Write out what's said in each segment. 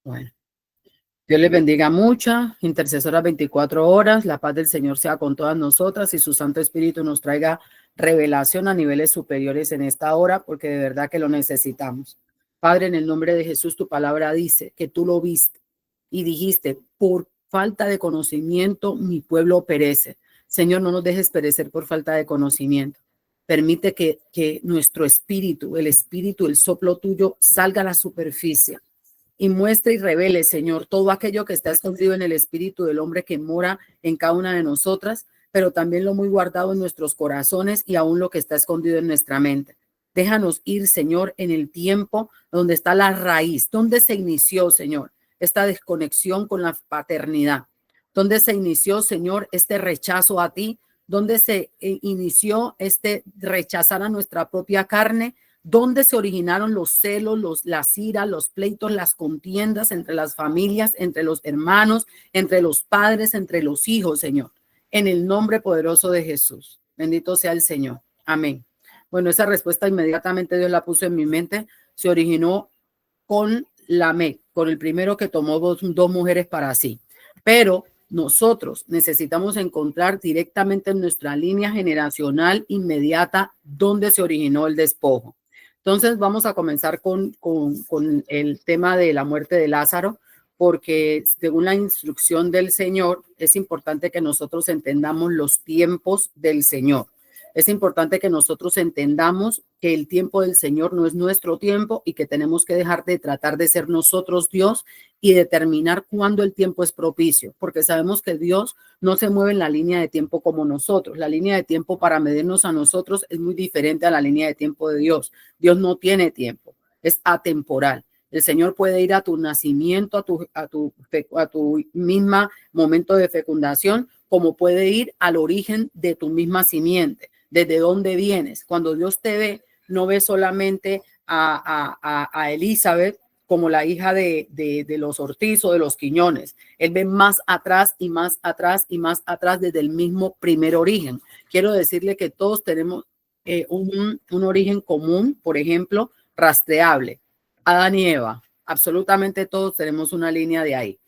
Bueno, Dios les bendiga mucho, intercesoras 24 horas, la paz del Señor sea con todas nosotras y su Santo Espíritu nos traiga revelación a niveles superiores en esta hora, porque de verdad que lo necesitamos. Padre, en el nombre de Jesús, tu palabra dice que tú lo viste y dijiste, por falta de conocimiento, mi pueblo perece. Señor, no nos dejes perecer por falta de conocimiento. Permite que nuestro espíritu, el soplo tuyo, salga a la superficie y muestre y revele, Señor, todo aquello que está escondido en el espíritu del hombre que mora en cada una de nosotras, pero también lo muy guardado en nuestros corazones y aún lo que está escondido en nuestra mente. Déjanos ir, Señor, en el tiempo donde está la raíz, donde se inició, Señor, esta desconexión con la paternidad, donde se inició, Señor, este rechazo a ti, donde se inició este rechazar a nuestra propia carne, dónde se originaron los celos, las iras, los pleitos, las contiendas entre las familias, entre los hermanos, entre los padres, entre los hijos, Señor. En el nombre poderoso de Jesús. Bendito sea el Señor. Amén. Bueno, esa respuesta inmediatamente Dios la puso en mi mente. Se originó con Lamec, con el primero que tomó dos mujeres para sí. Pero nosotros necesitamos encontrar directamente en nuestra línea generacional inmediata dónde se originó el despojo. Entonces vamos a comenzar con el tema de la muerte de Lázaro, porque según la instrucción del Señor, es importante que nosotros entendamos los tiempos del Señor. Es importante que nosotros entendamos que el tiempo del Señor no es nuestro tiempo y que tenemos que dejar de tratar de ser nosotros Dios y determinar cuándo el tiempo es propicio, porque sabemos que Dios no se mueve en la línea de tiempo como nosotros. La línea de tiempo para medirnos a nosotros es muy diferente a la línea de tiempo de Dios. Dios no tiene tiempo, es atemporal. El Señor puede ir a tu nacimiento, a tu misma momento de fecundación, como puede ir al origen de tu misma simiente, desde dónde vienes. Cuando Dios te ve, no ve solamente a Elizabeth como la hija de los Ortiz o de los Quiñones. Él ve más atrás y más atrás y más atrás desde el mismo primer origen. Quiero decirle que todos tenemos un origen común, por ejemplo, rastreable. Adán y Eva, absolutamente todos tenemos una línea de ahí.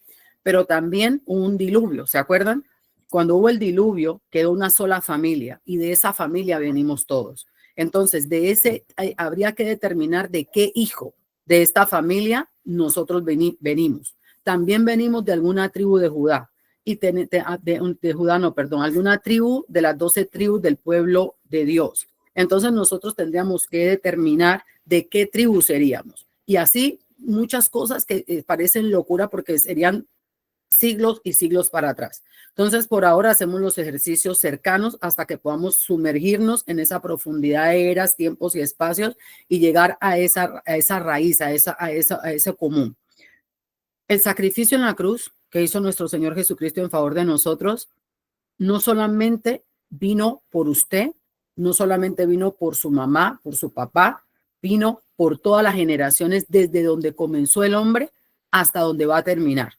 Pero también un diluvio, ¿se acuerdan? Cuando hubo el diluvio, quedó una sola familia y de esa familia venimos todos. Entonces, de ese habría que determinar de qué hijo de esta familia nosotros venimos. También venimos de alguna tribu de Judá y de Judá, no, perdón, alguna tribu de las 12 tribus del pueblo de Dios. Entonces nosotros tendríamos que determinar de qué tribu seríamos. Y así muchas cosas que parecen locura porque serían siglos y siglos para atrás. Entonces, por ahora hacemos los ejercicios cercanos hasta que podamos sumergirnos en esa profundidad de eras, tiempos y espacios y llegar a esa raíz, a ese común. El sacrificio en la cruz que hizo nuestro Señor Jesucristo en favor de nosotros, no solamente vino por usted, no solamente vino por su mamá, por su papá, vino por todas las generaciones desde donde comenzó el hombre hasta donde va a terminar.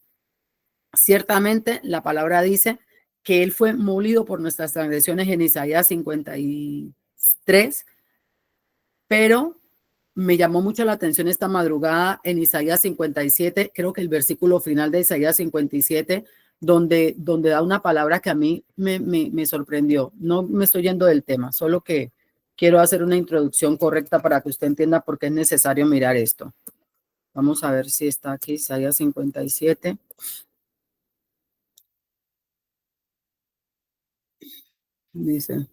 Ciertamente la palabra dice que él fue molido por nuestras transgresiones en Isaías 53, pero me llamó mucho la atención esta madrugada en Isaías 57, creo que el versículo final de Isaías 57, donde da una palabra que a mí me sorprendió. No me estoy yendo del tema, solo que quiero hacer una introducción correcta para que usted entienda por qué es necesario mirar esto. Vamos a ver si está aquí Isaías 57. Dice,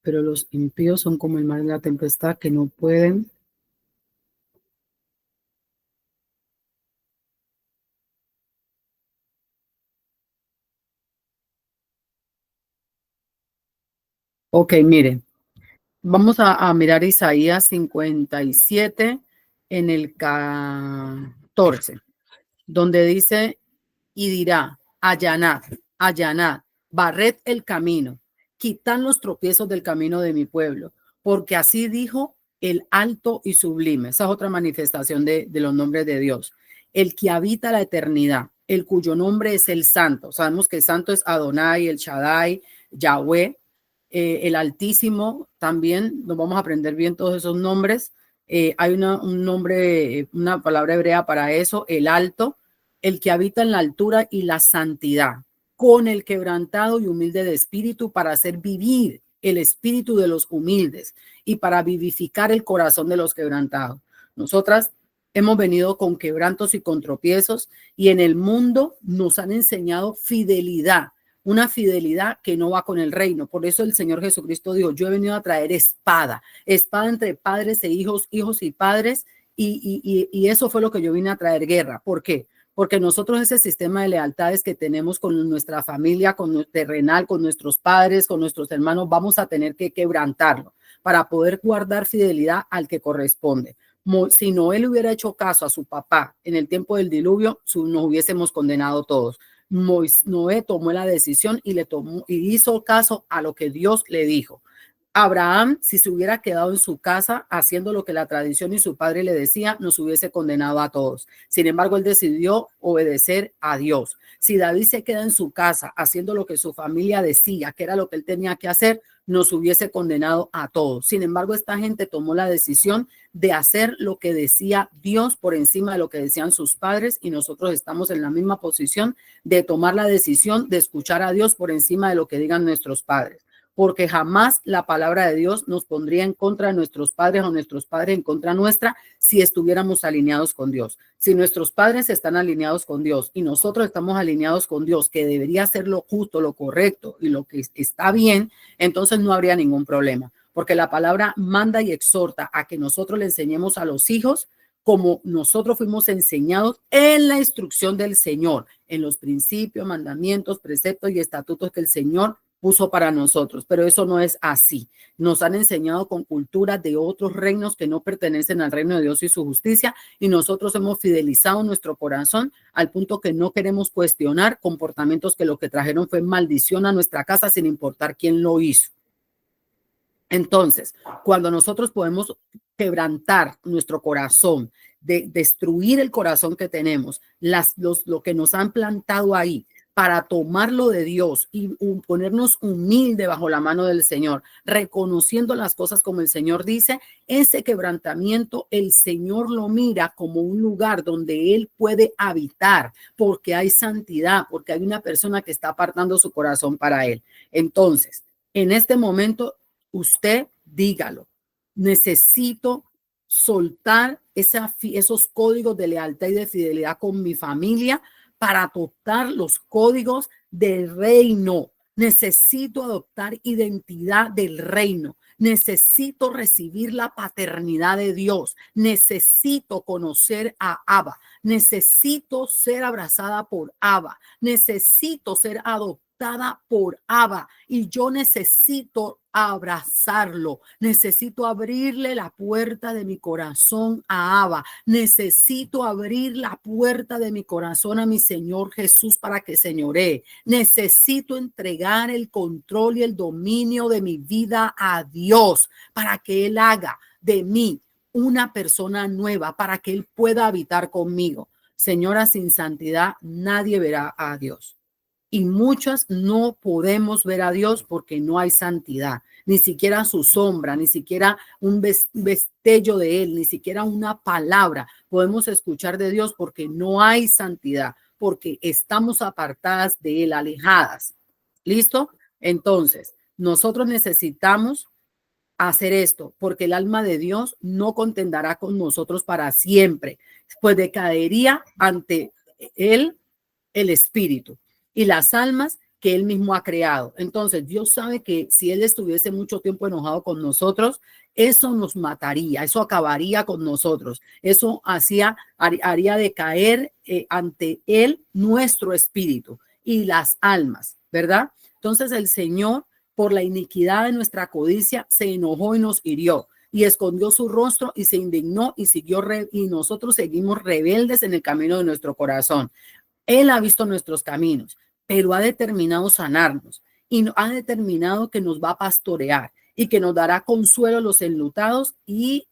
pero los impíos son como el mar de la tempestad que no pueden. Ok, miren, vamos a mirar Isaías 57 en el 14, donde dice, y dirá, allanad, allanad, barred el camino, quitad los tropiezos del camino de mi pueblo, porque así dijo el alto y sublime. Esa es otra manifestación de los nombres de Dios. El que habita la eternidad, el cuyo nombre es el santo. Sabemos que el santo es Adonai, el Shaddai, Yahweh, el Altísimo también. Nos vamos a aprender bien todos esos nombres. Hay un nombre, una palabra hebrea para eso, el alto, el que habita en la altura y la santidad, con el quebrantado y humilde de espíritu, para hacer vivir el espíritu de los humildes y para vivificar el corazón de los quebrantados. Nosotras hemos venido con quebrantos y con tropiezos, y en el mundo nos han enseñado fidelidad, una fidelidad que no va con el reino. Por eso el Señor Jesucristo dijo: yo he venido a traer espada entre padres e hijos, hijos y padres, y eso fue lo que yo vine a traer, guerra. ¿Por qué? Porque nosotros ese sistema de lealtades que tenemos con nuestra familia, con nuestro terrenal, con nuestros padres, con nuestros hermanos, vamos a tener que quebrantarlo para poder guardar fidelidad al que corresponde. Si Noé hubiera hecho caso a su papá en el tiempo del diluvio, nos hubiésemos condenado todos. Noé tomó la decisión y hizo caso a lo que Dios le dijo. Abraham, si se hubiera quedado en su casa haciendo lo que la tradición y su padre le decía, nos hubiese condenado a todos. Sin embargo, él decidió obedecer a Dios. Si David se queda en su casa haciendo lo que su familia decía, que era lo que él tenía que hacer, nos hubiese condenado a todos. Sin embargo, esta gente tomó la decisión de hacer lo que decía Dios por encima de lo que decían sus padres, y nosotros estamos en la misma posición de tomar la decisión de escuchar a Dios por encima de lo que digan nuestros padres, porque jamás la palabra de Dios nos pondría en contra de nuestros padres o nuestros padres en contra nuestra si estuviéramos alineados con Dios. Si nuestros padres están alineados con Dios y nosotros estamos alineados con Dios, que debería ser lo justo, lo correcto y lo que está bien, entonces no habría ningún problema, porque la palabra manda y exhorta a que nosotros le enseñemos a los hijos como nosotros fuimos enseñados en la instrucción del Señor, en los principios, mandamientos, preceptos y estatutos que el Señor puso para nosotros. Pero eso no es así. Nos han enseñado con culturas de otros reinos que no pertenecen al reino de Dios y su justicia, y nosotros hemos fidelizado nuestro corazón al punto que no queremos cuestionar comportamientos que lo que trajeron fue maldición a nuestra casa, sin importar quién lo hizo. Entonces, cuando nosotros podemos quebrantar nuestro corazón, destruir el corazón que tenemos, lo que nos han plantado ahí, para tomarlo de Dios y ponernos humilde bajo la mano del Señor, reconociendo las cosas como el Señor dice, ese quebrantamiento el Señor lo mira como un lugar donde Él puede habitar, porque hay santidad, porque hay una persona que está apartando su corazón para Él. Entonces, en este momento, usted dígalo: necesito soltar esos códigos de lealtad y de fidelidad con mi familia para adoptar los códigos del reino. Necesito adoptar identidad del reino. Necesito recibir la paternidad de Dios. Necesito conocer a Abba. Necesito ser abrazada por Abba. Necesito ser adoptada por Abba, y yo necesito abrazarlo. Necesito abrirle la puerta de mi corazón a Abba. Necesito abrir la puerta de mi corazón a mi Señor Jesús para que señoree. Necesito entregar el control y el dominio de mi vida a Dios para que Él haga de mí una persona nueva, para que Él pueda habitar conmigo. Señora, sin santidad nadie verá a Dios. Y muchas no podemos ver a Dios porque no hay santidad, ni siquiera su sombra, ni siquiera un destello de Él, ni siquiera una palabra podemos escuchar de Dios porque no hay santidad, porque estamos apartadas de Él, alejadas. ¿Listo? Entonces, nosotros necesitamos hacer esto, porque el alma de Dios no contenderá con nosotros para siempre, pues decaería ante Él el espíritu y las almas que Él mismo ha creado. Entonces, Dios sabe que si Él estuviese mucho tiempo enojado con nosotros, eso nos mataría, eso acabaría con nosotros, eso haría decaer ante Él nuestro espíritu y las almas, ¿verdad? Entonces, el Señor, por la iniquidad de nuestra codicia, se enojó y nos hirió, y escondió su rostro y se indignó y y nosotros seguimos rebeldes en el camino de nuestro corazón. Él ha visto nuestros caminos, pero ha determinado sanarnos y ha determinado que nos va a pastorear y que nos dará consuelo a los enlutados y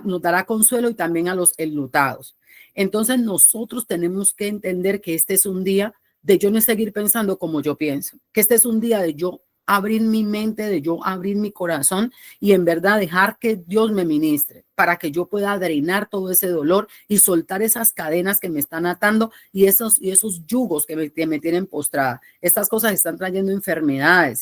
nos dará consuelo y también a los enlutados. Entonces nosotros tenemos que entender que este es un día de yo no seguir pensando como yo pienso, que este es un día de yo abrir mi mente, de yo abrir mi corazón y en verdad dejar que Dios me ministre para que yo pueda drenar todo ese dolor y soltar esas cadenas que me están atando y esos yugos que me tienen postrada. Estas cosas están trayendo enfermedades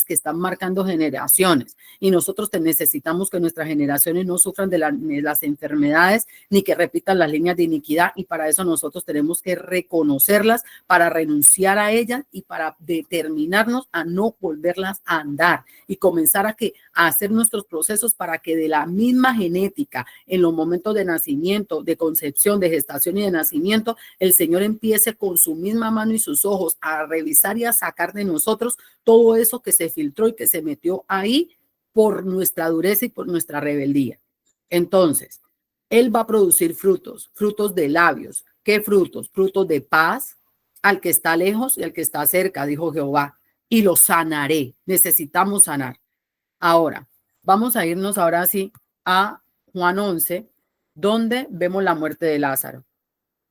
que están marcando generaciones y nosotros necesitamos que nuestras generaciones no sufran de las enfermedades ni que repitan las líneas de iniquidad, y para eso nosotros tenemos que reconocerlas, para renunciar a ellas y para determinarnos a no volverlas a andar y comenzar a hacer nuestros procesos para que de la misma genética, en los momentos de nacimiento, de concepción, de gestación y de nacimiento, el Señor empiece con su misma mano y sus ojos a revisar y a sacar de nosotros todo eso que se filtró y que se metió ahí por nuestra dureza y por nuestra rebeldía. Entonces, Él va a producir frutos de labios. ¿Qué frutos? Frutos de paz al que está lejos y al que está cerca, dijo Jehová, y lo sanaré. Necesitamos sanar. Ahora, vamos a irnos ahora sí a Juan 11, donde vemos la muerte de Lázaro.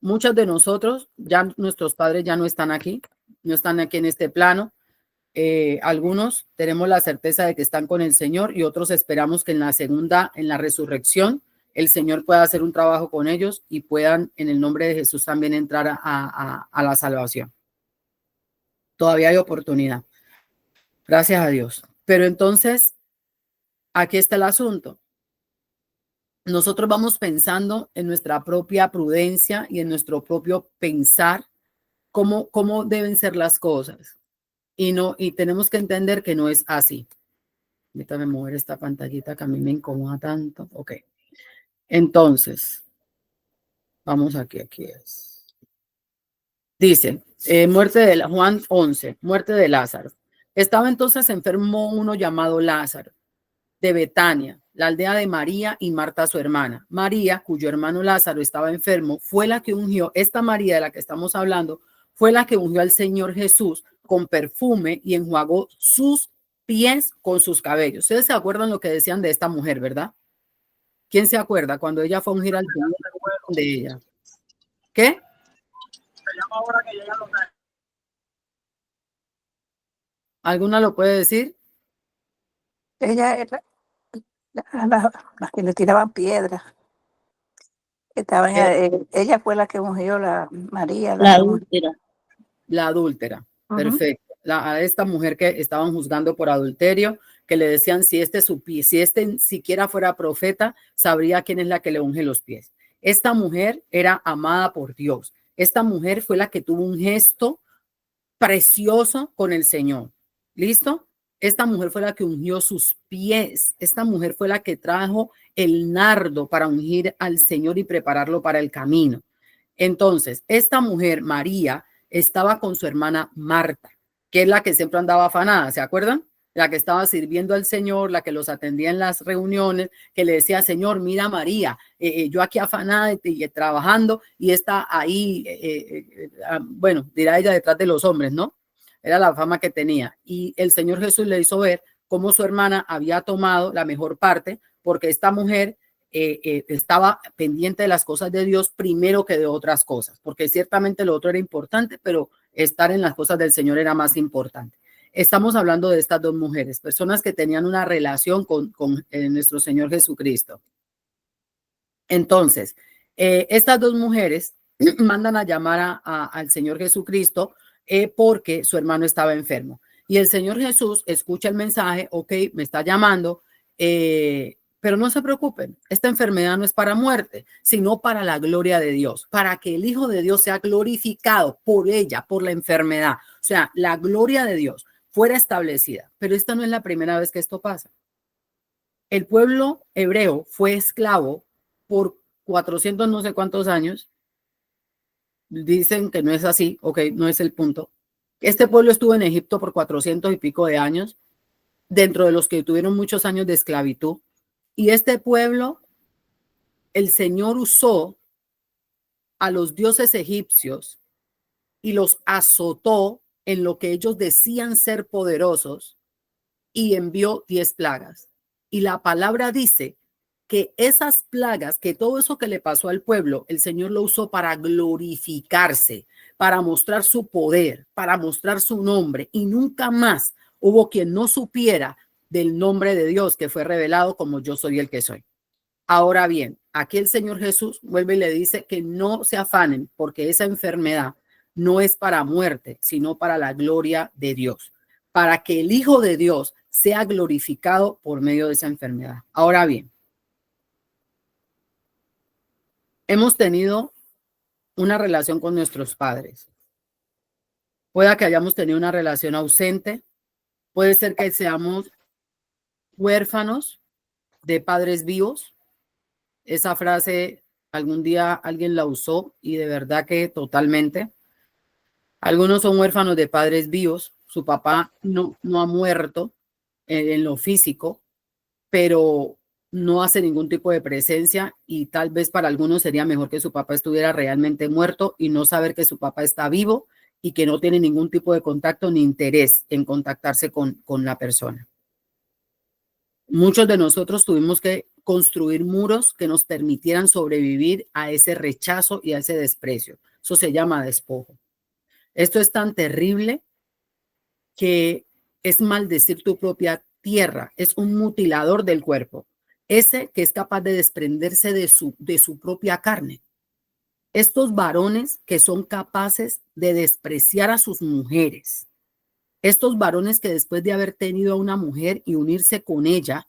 Muchos de nosotros, ya nuestros padres ya no están aquí en este plano. Algunos tenemos la certeza de que están con el Señor y otros esperamos que en la resurrección, el Señor pueda hacer un trabajo con ellos y puedan en el nombre de Jesús también entrar a la salvación. Todavía hay oportunidad. Gracias a Dios. Pero entonces, aquí está el asunto. Nosotros vamos pensando en nuestra propia prudencia y en nuestro propio pensar cómo deben ser las cosas. Y tenemos que entender que no es así. Permítame mover esta pantallita que a mí me incomoda tanto. Ok. Entonces, vamos aquí es. Dice, Juan 11, muerte de Lázaro. Estaba entonces enfermo uno llamado Lázaro, de Betania, la aldea de María y Marta su hermana. María, cuyo hermano Lázaro estaba enfermo, fue la que ungió, esta María de la que estamos hablando, fue la que ungió al Señor Jesús con perfume y enjuagó sus pies con sus cabellos. Ustedes se acuerdan lo que decían de esta mujer, ¿verdad? ¿Quién se acuerda cuando ella fue a ungir al Señor de ella? ¿Qué? Se llama ahora que llegan los... ¿Alguna lo puede decir? Ella era las que le tiraban piedras. Ella fue la que ungió la María. La adúltera. La adúltera. Perfecto. A esta mujer que estaban juzgando por adulterio, que le decían si este siquiera fuera profeta, sabría quién es la que le unge los pies. Esta mujer era amada por Dios. Esta mujer fue la que tuvo un gesto precioso con el Señor. ¿Listo? Esta mujer fue la que ungió sus pies. Esta mujer fue la que trajo el nardo para ungir al Señor y prepararlo para el camino. Entonces, esta mujer, María, estaba con su hermana Marta, que es la que siempre andaba afanada, ¿se acuerdan? La que estaba sirviendo al Señor, la que los atendía en las reuniones, que le decía, Señor, mira María, yo aquí afanada y trabajando y está ahí, bueno, dirá ella detrás de los hombres, ¿no? Era la fama que tenía. Y el Señor Jesús le hizo ver cómo su hermana había tomado la mejor parte, porque esta mujer estaba pendiente de las cosas de Dios primero que de otras cosas, porque ciertamente lo otro era importante, pero estar en las cosas del Señor era más importante. Estamos hablando de estas dos mujeres, personas que tenían una relación con nuestro Señor Jesucristo. Entonces, estas dos mujeres mandan a llamar al Señor Jesucristo porque su hermano estaba enfermo. Y el Señor Jesús escucha el mensaje, ok, me está llamando, pero no se preocupen, esta enfermedad no es para muerte, sino para la gloria de Dios, para que el Hijo de Dios sea glorificado por ella, por la enfermedad. O sea, la gloria de Dios fuera establecida. Pero esta no es la primera vez que esto pasa. El pueblo hebreo fue esclavo por 400 no sé cuántos años. Dicen que no es así, ok, no es el punto. Este pueblo estuvo en Egipto por 400 y pico de años, dentro de los que tuvieron muchos años de esclavitud. Y este pueblo, el Señor usó a los dioses egipcios y los azotó en lo que ellos decían ser poderosos y envió 10 plagas. Y la palabra dice que esas plagas, que todo eso que le pasó al pueblo, el Señor lo usó para glorificarse, para mostrar su poder, para mostrar su nombre, y nunca más Hubo quien no supiera del nombre de Dios que fue revelado como yo soy el que soy. Ahora bien, aquí el Señor Jesús vuelve y le dice que no se afanen porque esa enfermedad no es para muerte, sino para la gloria de Dios, para que el Hijo de Dios sea glorificado por medio de esa enfermedad. Ahora bien, hemos tenido una relación con nuestros padres. Puede que hayamos tenido una relación ausente, puede ser que seamos huérfanos de padres vivos. Esa frase algún día alguien la usó y de verdad que totalmente. Algunos son huérfanos de padres vivos. Su papá no ha muerto en lo físico, pero no hace ningún tipo de presencia y tal vez para algunos sería mejor que su papá estuviera realmente muerto y no saber que su papá está vivo y que no tiene ningún tipo de contacto ni interés en contactarse con la persona. Muchos de nosotros tuvimos que construir muros que nos permitieran sobrevivir a ese rechazo y a ese desprecio. Eso se llama despojo. Esto es tan terrible que es maldecir tu propia tierra, es un mutilador del cuerpo, ese que es capaz de desprenderse de su propia carne. Estos varones que son capaces de despreciar a sus mujeres, estos varones que después de haber tenido a una mujer y unirse con ella,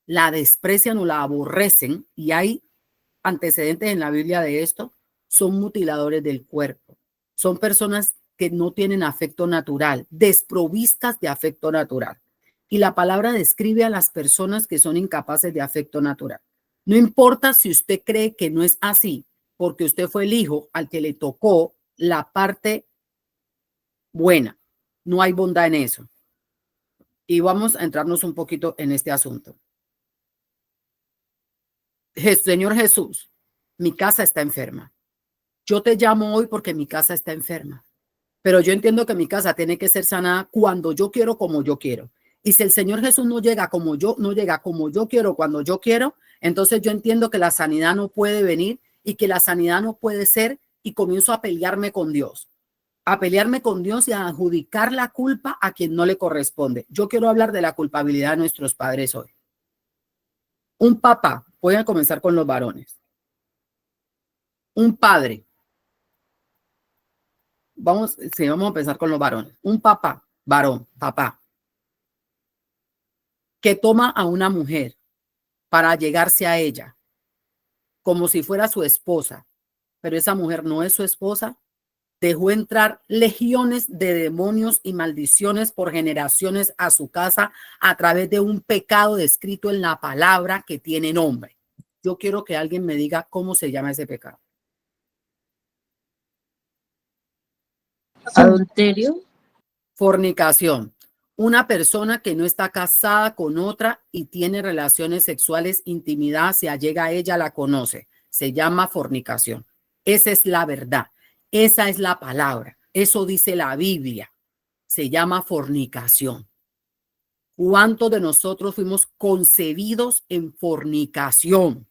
la desprecian o la aborrecen, y hay antecedentes en la Biblia de esto, son mutiladores del cuerpo. Son personas que no tienen afecto natural, desprovistas de afecto natural. Y la palabra describe a las personas que son incapaces de afecto natural. No importa si usted cree que no es así, porque usted fue el hijo al que le tocó la parte buena. No hay bondad en eso. Y vamos a entrarnos un poquito en este asunto. Señor Jesús, mi casa está enferma. Yo te llamo hoy porque mi casa está enferma, pero yo entiendo que mi casa tiene que ser sanada cuando yo quiero, como yo quiero. Y si el Señor Jesús no llega como yo quiero, cuando yo quiero, entonces yo entiendo que la sanidad no puede venir y que la sanidad no puede ser, y comienzo a pelearme con Dios. A pelearme con Dios y a adjudicar la culpa a quien no le corresponde. Yo quiero hablar de la culpabilidad de nuestros padres hoy. Un papá, voy a comenzar con los varones. Un padre, vamos a empezar con los varones. Un papá, varón, papá, que toma a una mujer para llegarse a ella como si fuera su esposa, pero esa mujer no es su esposa, dejó entrar legiones de demonios y maldiciones por generaciones a su casa a través de un pecado descrito en la palabra que tiene nombre. Yo quiero que alguien me diga cómo se llama ese pecado. Adulterio. Fornicación. Una persona que no está casada con otra y tiene relaciones sexuales, intimidad, se allega a ella, la conoce. Se llama fornicación. Esa es la verdad. Esa es la palabra. Eso dice la Biblia. Se llama fornicación. ¿Cuántos de nosotros fuimos concebidos en fornicación?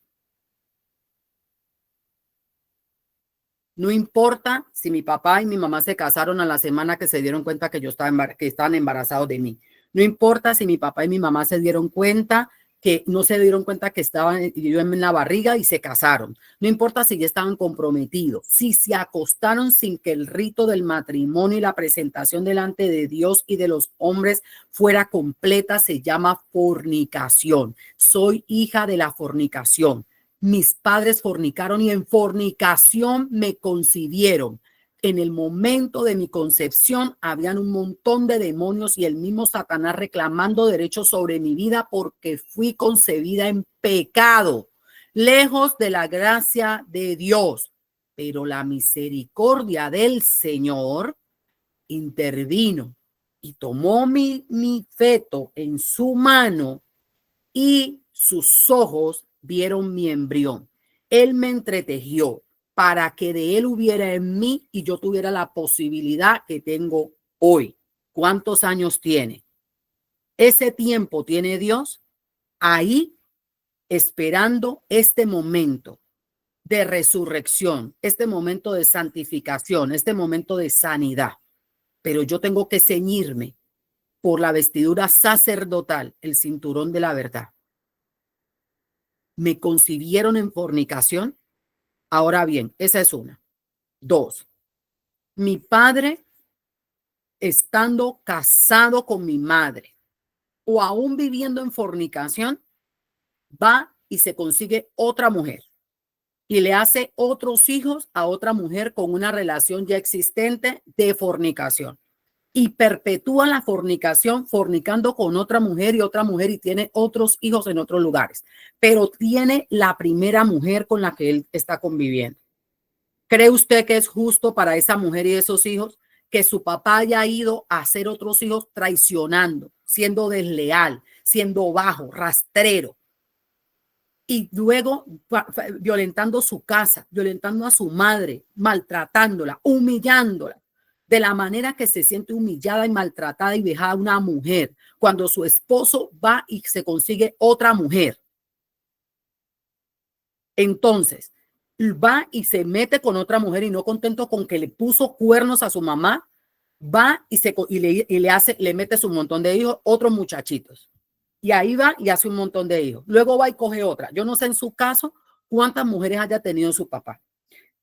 No importa si mi papá y mi mamá se casaron a la semana que se dieron cuenta que estaban embarazados de mí. No importa si mi papá y mi mamá se dieron cuenta que no se dieron cuenta que estaban yo en la barriga y se casaron. No importa si ya estaban comprometidos. Si se acostaron sin que el rito del matrimonio y la presentación delante de Dios y de los hombres fuera completa, se llama fornicación. Soy hija de la fornicación. Mis padres fornicaron y en fornicación me concibieron. En el momento de mi concepción habían un montón de demonios y el mismo Satanás reclamando derechos sobre mi vida porque fui concebida en pecado, lejos de la gracia de Dios. Pero la misericordia del Señor intervino y tomó mi feto en su mano y sus ojos vieron mi embrión. Él me entretejió para que de él hubiera en mí y yo tuviera la posibilidad que tengo hoy. ¿Cuántos años tiene? Ese tiempo tiene Dios ahí esperando este momento de resurrección, este momento de santificación, este momento de sanidad. Pero yo tengo que ceñirme por la vestidura sacerdotal, el cinturón de la verdad. Me concibieron en fornicación. Ahora bien, esa es una. Dos, mi padre, estando casado con mi madre o aún viviendo en fornicación, va y se consigue otra mujer y le hace otros hijos a otra mujer con una relación ya existente de fornicación. Y perpetúa la fornicación, fornicando con otra mujer y tiene otros hijos en otros lugares. Pero tiene la primera mujer con la que él está conviviendo. ¿Cree usted que es justo para esa mujer y esos hijos que su papá haya ido a hacer otros hijos traicionando, siendo desleal, siendo bajo, rastrero y luego violentando su casa, violentando a su madre, maltratándola, humillándola? De la manera que se siente humillada y maltratada y vejada una mujer cuando su esposo va y se consigue otra mujer? Entonces, va y se mete con otra mujer y no contento con que le puso cuernos a su mamá, va y le mete su montón de hijos, otros muchachitos. Y ahí va y hace un montón de hijos. Luego va y coge otra. Yo no sé en su caso cuántas mujeres haya tenido su papá,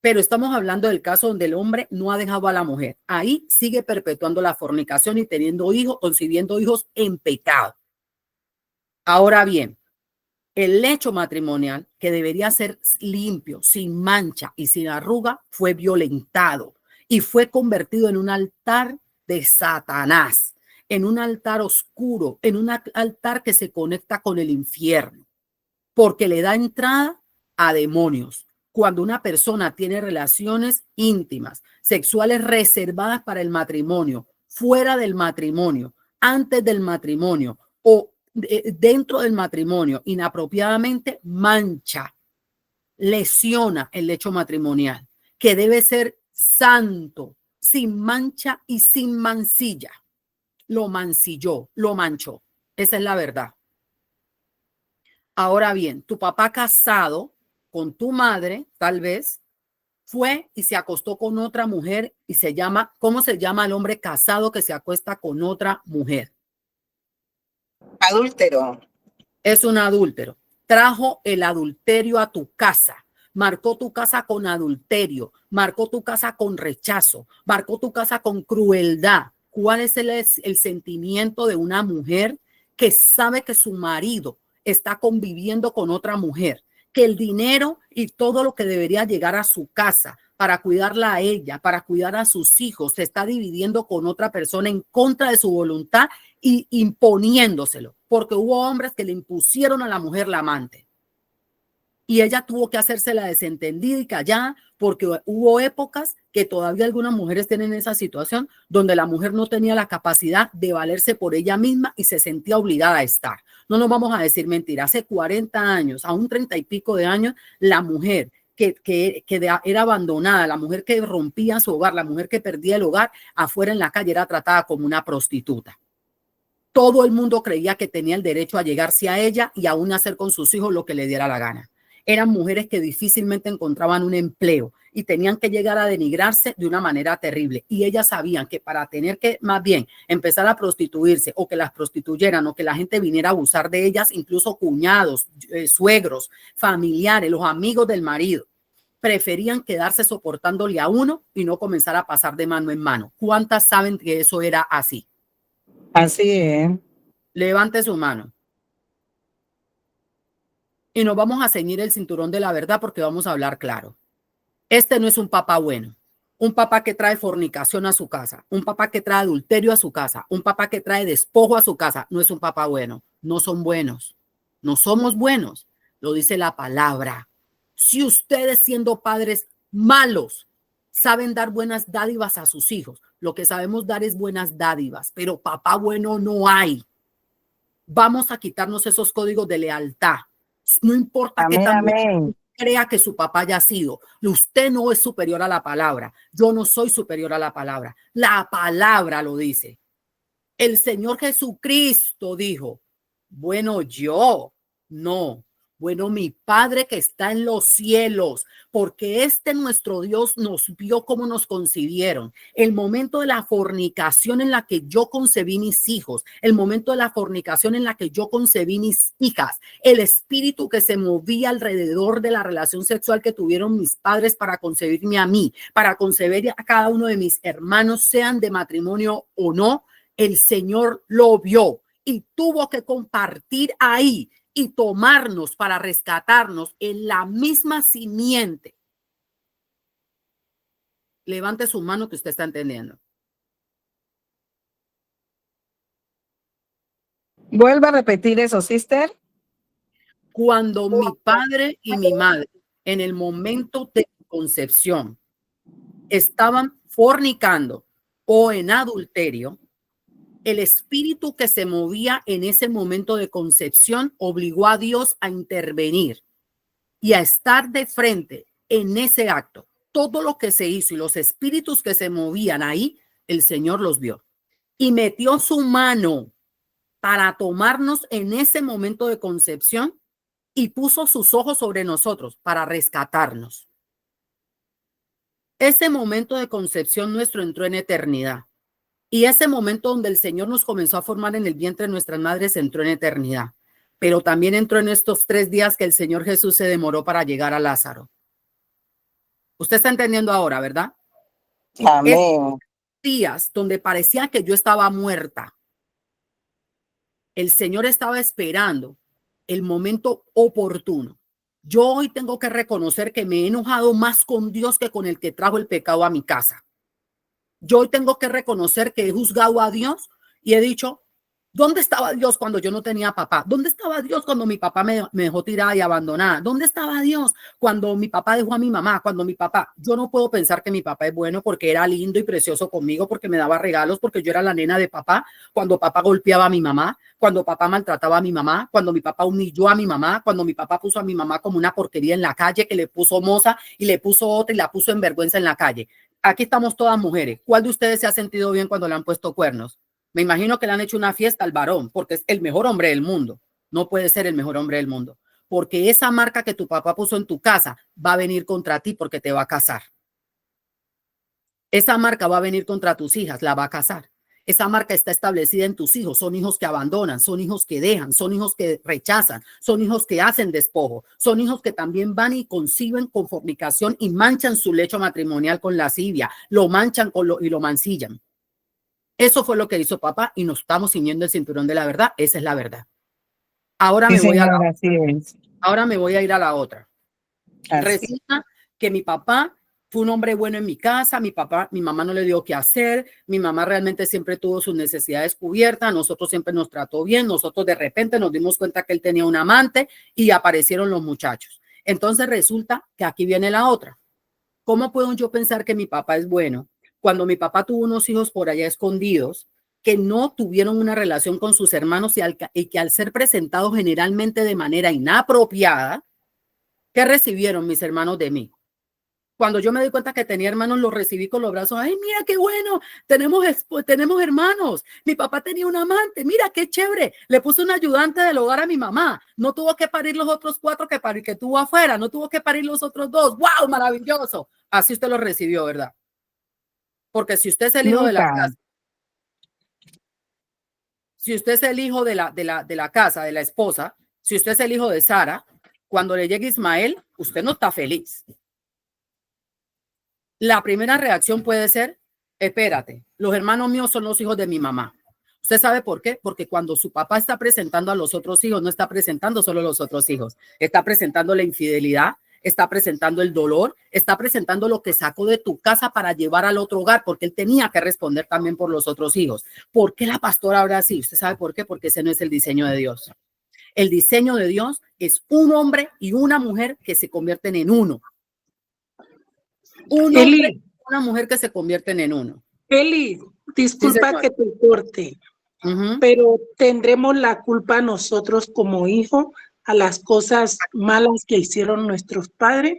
pero estamos hablando del caso donde el hombre no ha dejado a la mujer. Ahí sigue perpetuando la fornicación y teniendo hijos, concibiendo hijos en pecado. Ahora bien, el lecho matrimonial, que debería ser limpio, sin mancha y sin arruga, fue violentado y fue convertido en un altar de Satanás, en un altar oscuro, en un altar que se conecta con el infierno, porque le da entrada a demonios. Cuando una persona tiene relaciones íntimas, sexuales reservadas para el matrimonio, fuera del matrimonio, antes del matrimonio o dentro del matrimonio, inapropiadamente, mancha, lesiona el lecho matrimonial, que debe ser santo, sin mancha y sin mancilla. Lo mancilló, lo manchó. Esa es la verdad. Ahora bien, tu papá casado con tu madre, tal vez, fue y se acostó con otra mujer y se llama, ¿cómo se llama el hombre casado que se acuesta con otra mujer? Adúltero. Es un adúltero. Trajo el adulterio a tu casa. Marcó tu casa con adulterio. Marcó tu casa con rechazo. Marcó tu casa con crueldad. ¿Cuál es el sentimiento de una mujer que sabe que su marido está conviviendo con otra mujer? Que el dinero y todo lo que debería llegar a su casa para cuidarla a ella, para cuidar a sus hijos, se está dividiendo con otra persona en contra de su voluntad y imponiéndoselo, porque hubo hombres que le impusieron a la mujer la amante y ella tuvo que hacerse la desentendida y callada, porque hubo épocas que todavía algunas mujeres tienen esa situación donde la mujer no tenía la capacidad de valerse por ella misma y se sentía obligada a estar. No nos vamos a decir mentira. Hace 40 años, a un 30 y pico de años, la mujer que era abandonada, la mujer que rompía su hogar, la mujer que perdía el hogar afuera en la calle era tratada como una prostituta. Todo el mundo creía que tenía el derecho a llegarse a ella y aún hacer con sus hijos lo que le diera la gana. Eran mujeres que difícilmente encontraban un empleo y tenían que llegar a denigrarse de una manera terrible. Y ellas sabían que para tener que más bien empezar a prostituirse o que las prostituyeran o que la gente viniera a abusar de ellas, incluso cuñados, suegros, familiares, los amigos del marido, preferían quedarse soportándole a uno y no comenzar a pasar de mano en mano. ¿Cuántas saben que eso era así? Así es. Levante su mano. Y nos vamos a ceñir el cinturón de la verdad porque vamos a hablar claro. Este no es un papá bueno. Un papá que trae fornicación a su casa, un papá que trae adulterio a su casa, un papá que trae despojo a su casa, no es un papá bueno. No son buenos. No somos buenos. Lo dice la palabra. Si ustedes siendo padres malos saben dar buenas dádivas a sus hijos, lo que sabemos dar es buenas dádivas, pero papá bueno no hay. Vamos a quitarnos esos códigos de lealtad. No importa qué tan Amén. crea que su papá haya sido. Usted no es superior a la palabra. Yo no soy superior a la palabra. La palabra lo dice. El Señor Jesucristo dijo, bueno, yo no. Bueno, mi Padre que está en los cielos, porque nuestro Dios nos vio como nos concibieron. El momento de la fornicación en la que yo concebí mis hijos, el momento de la fornicación en la que yo concebí mis hijas, el espíritu que se movía alrededor de la relación sexual que tuvieron mis padres para concebirme a mí, para concebir a cada uno de mis hermanos, sean de matrimonio o no, el Señor lo vio y tuvo que compartir ahí y tomarnos para rescatarnos en la misma simiente. Levante su mano que usted está entendiendo. Vuelva a repetir eso, sister. Cuando mi padre y mi madre, en el momento de concepción, estaban fornicando o en adulterio, el espíritu que se movía en ese momento de concepción obligó a Dios a intervenir y a estar de frente en ese acto. Todo lo que se hizo y los espíritus que se movían ahí, el Señor los vio y metió su mano para tomarnos en ese momento de concepción y puso sus ojos sobre nosotros para rescatarnos. Ese momento de concepción nuestro entró en eternidad. Y ese momento donde el Señor nos comenzó a formar en el vientre de nuestras madres entró en eternidad. Pero también entró en estos 3 días que el Señor Jesús se demoró para llegar a Lázaro. Usted está entendiendo ahora, ¿verdad? Amén. Esos días donde parecía que yo estaba muerta, el Señor estaba esperando el momento oportuno. Yo hoy tengo que reconocer que me he enojado más con Dios que con el que trajo el pecado a mi casa. Yo hoy tengo que reconocer que he juzgado a Dios y he dicho, ¿dónde estaba Dios cuando yo no tenía papá? ¿Dónde estaba Dios cuando mi papá me dejó tirada y abandonada? ¿Dónde estaba Dios cuando mi papá dejó a mi mamá? Cuando mi papá, yo no puedo pensar que mi papá es bueno porque era lindo y precioso conmigo, porque me daba regalos, porque yo era la nena de papá, cuando papá golpeaba a mi mamá, cuando papá maltrataba a mi mamá, cuando mi papá humilló a mi mamá, cuando mi papá puso a mi mamá como una porquería en la calle, que le puso moza y le puso otra y la puso en vergüenza en la calle. Aquí estamos todas mujeres. ¿Cuál de ustedes se ha sentido bien cuando le han puesto cuernos? Me imagino que le han hecho una fiesta al varón porque es el mejor hombre del mundo. No puede ser el mejor hombre del mundo porque esa marca que tu papá puso en tu casa va a venir contra ti porque te va a casar. Esa marca va a venir contra tus hijas, la va a casar. Esa marca está establecida en tus hijos. Son hijos que abandonan, son hijos que dejan, son hijos que rechazan, son hijos que hacen despojo, son hijos que también van y conciben con fornicación y manchan su lecho matrimonial con lascivia, lo manchan y lo mancillan. Eso fue lo que hizo papá y nos estamos ciñendo el cinturón de la verdad. Esa es la verdad. Ahora Sí, me voy señora, así es. ahora me voy a ir a la otra. Así. Resulta que mi papá fue un hombre bueno en mi casa, mi mamá no le dio qué hacer, mi mamá realmente siempre tuvo sus necesidades cubiertas, nosotros siempre nos trató bien, nosotros de repente nos dimos cuenta que él tenía un amante y aparecieron los muchachos. Entonces resulta que aquí viene la otra. ¿Cómo puedo yo pensar que mi papá es bueno cuando mi papá tuvo unos hijos por allá escondidos que no tuvieron una relación con sus hermanos y que al ser presentados generalmente de manera inapropiada, ¿qué recibieron mis hermanos de mí? Cuando yo me di cuenta que tenía hermanos, los recibí con los brazos. Ay, mira qué bueno, tenemos hermanos. Mi papá tenía un amante, mira qué chévere. Le puse un ayudante del hogar a mi mamá. No tuvo que parir los otros 4 que tuvo afuera, no tuvo que parir los otros 2. ¡Wow! Maravilloso. Así usted lo recibió, ¿verdad? Porque si usted es el hijo de la casa, si usted es el hijo de la casa, de la esposa, si usted es el hijo de Sara, cuando le llegue Ismael, usted no está feliz. La primera reacción puede ser, espérate, los hermanos míos son los hijos de mi mamá. ¿Usted sabe por qué? Porque cuando su papá está presentando a los otros hijos, no está presentando solo los otros hijos, está presentando la infidelidad, está presentando el dolor, está presentando lo que sacó de tu casa para llevar al otro hogar, porque él tenía que responder también por los otros hijos. ¿Por qué la pastora habla así? ¿Usted sabe por qué? Porque ese no es el diseño de Dios. El diseño de Dios es un hombre y una mujer que se convierten en uno. Un hombre y una mujer que se convierten en uno. Eli, disculpa Sí, que te corte, pero ¿tendremos la culpa nosotros como hijos a las cosas malas que hicieron nuestros padres?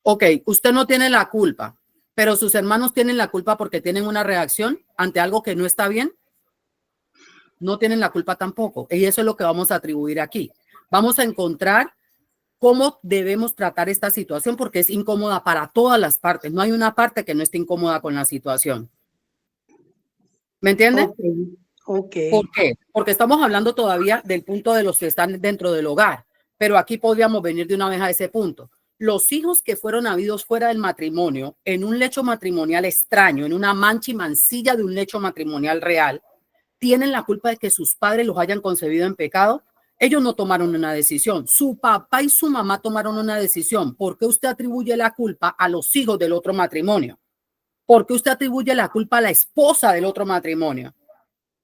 Ok, usted no tiene la culpa, pero sus hermanos tienen la culpa porque tienen una reacción ante algo que no está bien. No tienen la culpa tampoco. Y eso es lo que vamos a atribuir aquí. Vamos a encontrar cómo debemos tratar esta situación porque es incómoda para todas las partes. No hay una parte que no esté incómoda con la situación. ¿Me entiendes? Okay. ¿Por qué? Porque estamos hablando todavía del punto de los que están dentro del hogar, pero aquí podríamos venir de una vez a ese punto. Los hijos que fueron habidos fuera del matrimonio, en un lecho matrimonial extraño, en una mancha y mancilla de un lecho matrimonial real, tienen la culpa de que sus padres los hayan concebido en pecado. Ellos no tomaron una decisión. Su papá y su mamá tomaron una decisión. ¿Por qué usted atribuye la culpa a los hijos del otro matrimonio? ¿Por qué usted atribuye la culpa a la esposa del otro matrimonio?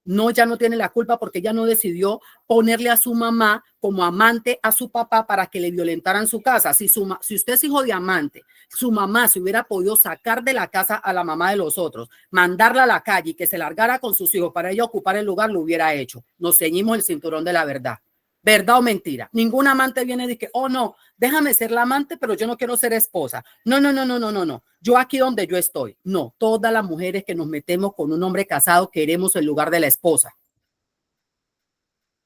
No, ya no tiene la culpa porque ella no decidió ponerle a su mamá como amante a su papá para que le violentaran su casa. Si usted es hijo de amante, su mamá se hubiera podido sacar de la casa a la mamá de los otros, mandarla a la calle y que se largara con sus hijos para ella ocupar el lugar, lo hubiera hecho. Nos ceñimos el cinturón de la verdad. ¿Verdad o mentira? Ningún amante viene y dice, oh no, déjame ser la amante, pero yo no quiero ser esposa. No, no, no, no, no, no, no. Yo aquí donde yo estoy. No, todas las mujeres que nos metemos con un hombre casado queremos el lugar de la esposa.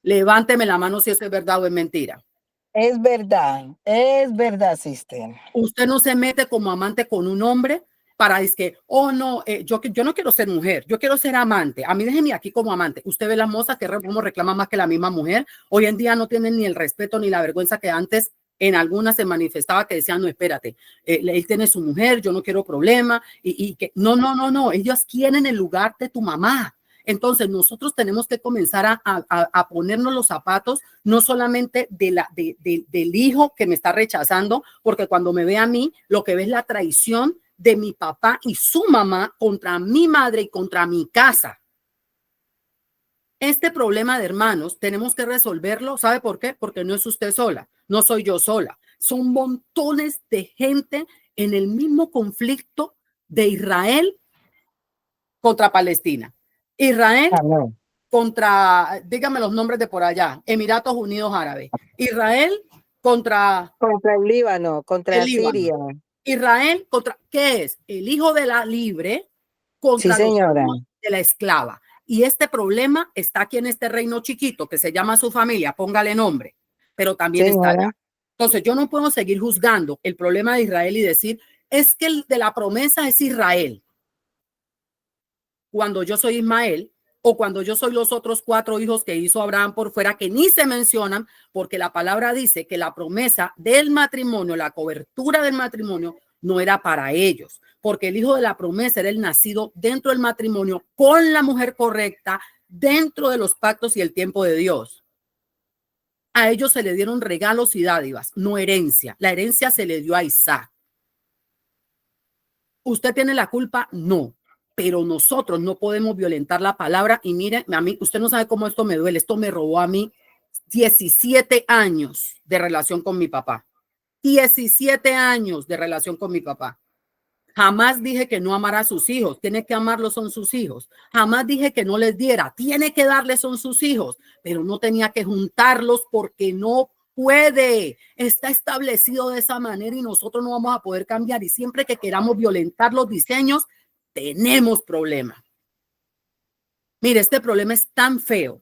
Levánteme la mano si eso es verdad o es mentira. Es verdad, sister. Usted no se mete como amante con un hombre para decir que, oh no, yo no quiero ser mujer, yo quiero ser amante. A mí déjeme aquí como amante. Usted ve las mozas que reclaman más que la misma mujer. Hoy en día no tienen ni el respeto ni la vergüenza que antes en algunas se manifestaba, que decían, no, espérate, él tiene su mujer, yo no quiero problema. Y que no, ellos quieren el lugar de tu mamá. Entonces nosotros tenemos que comenzar a ponernos los zapatos, no solamente del hijo que me está rechazando, porque cuando me ve a mí, lo que ve es la traición de mi papá y su mamá contra mi madre y contra mi casa. Este problema de hermanos tenemos que resolverlo. ¿Sabe por qué? Porque no es usted sola, no soy yo sola. Son montones de gente en el mismo conflicto de Israel contra Palestina. Israel contra, dígame los nombres de por allá, Emiratos Unidos Árabes. Israel contra el Líbano, contra Siria. Israel contra, ¿qué es? El hijo de la libre contra sí, señora, los de la esclava. Y este problema está aquí en este reino chiquito que se llama su familia, póngale nombre, pero también está allá. Entonces yo no puedo seguir juzgando el problema de Israel y decir, es que el de la promesa es Israel. Cuando yo soy Ismael o cuando yo soy los otros 4 hijos que hizo Abraham por fuera, que ni se mencionan, porque la palabra dice que la promesa del matrimonio, la cobertura del matrimonio, no era para ellos, porque el hijo de la promesa era el nacido dentro del matrimonio con la mujer correcta, dentro de los pactos y el tiempo de Dios. A ellos se le dieron regalos y dádivas, no herencia. La herencia se le dio a Isaac. ¿Usted tiene la culpa? No. Pero nosotros no podemos violentar la palabra. Y mire, a mí, usted no sabe cómo esto me duele. Esto me robó a mí 17 años de relación con mi papá. 17 años de relación con mi papá. Jamás dije que no amara a sus hijos. Tiene que amarlos, son sus hijos. Jamás dije que no les diera. Tiene que darles, son sus hijos. Pero no tenía que juntarlos porque no puede. Está establecido de esa manera y nosotros no vamos a poder cambiar. Y siempre que queramos violentar los diseños, tenemos problema. Mire, este problema es tan feo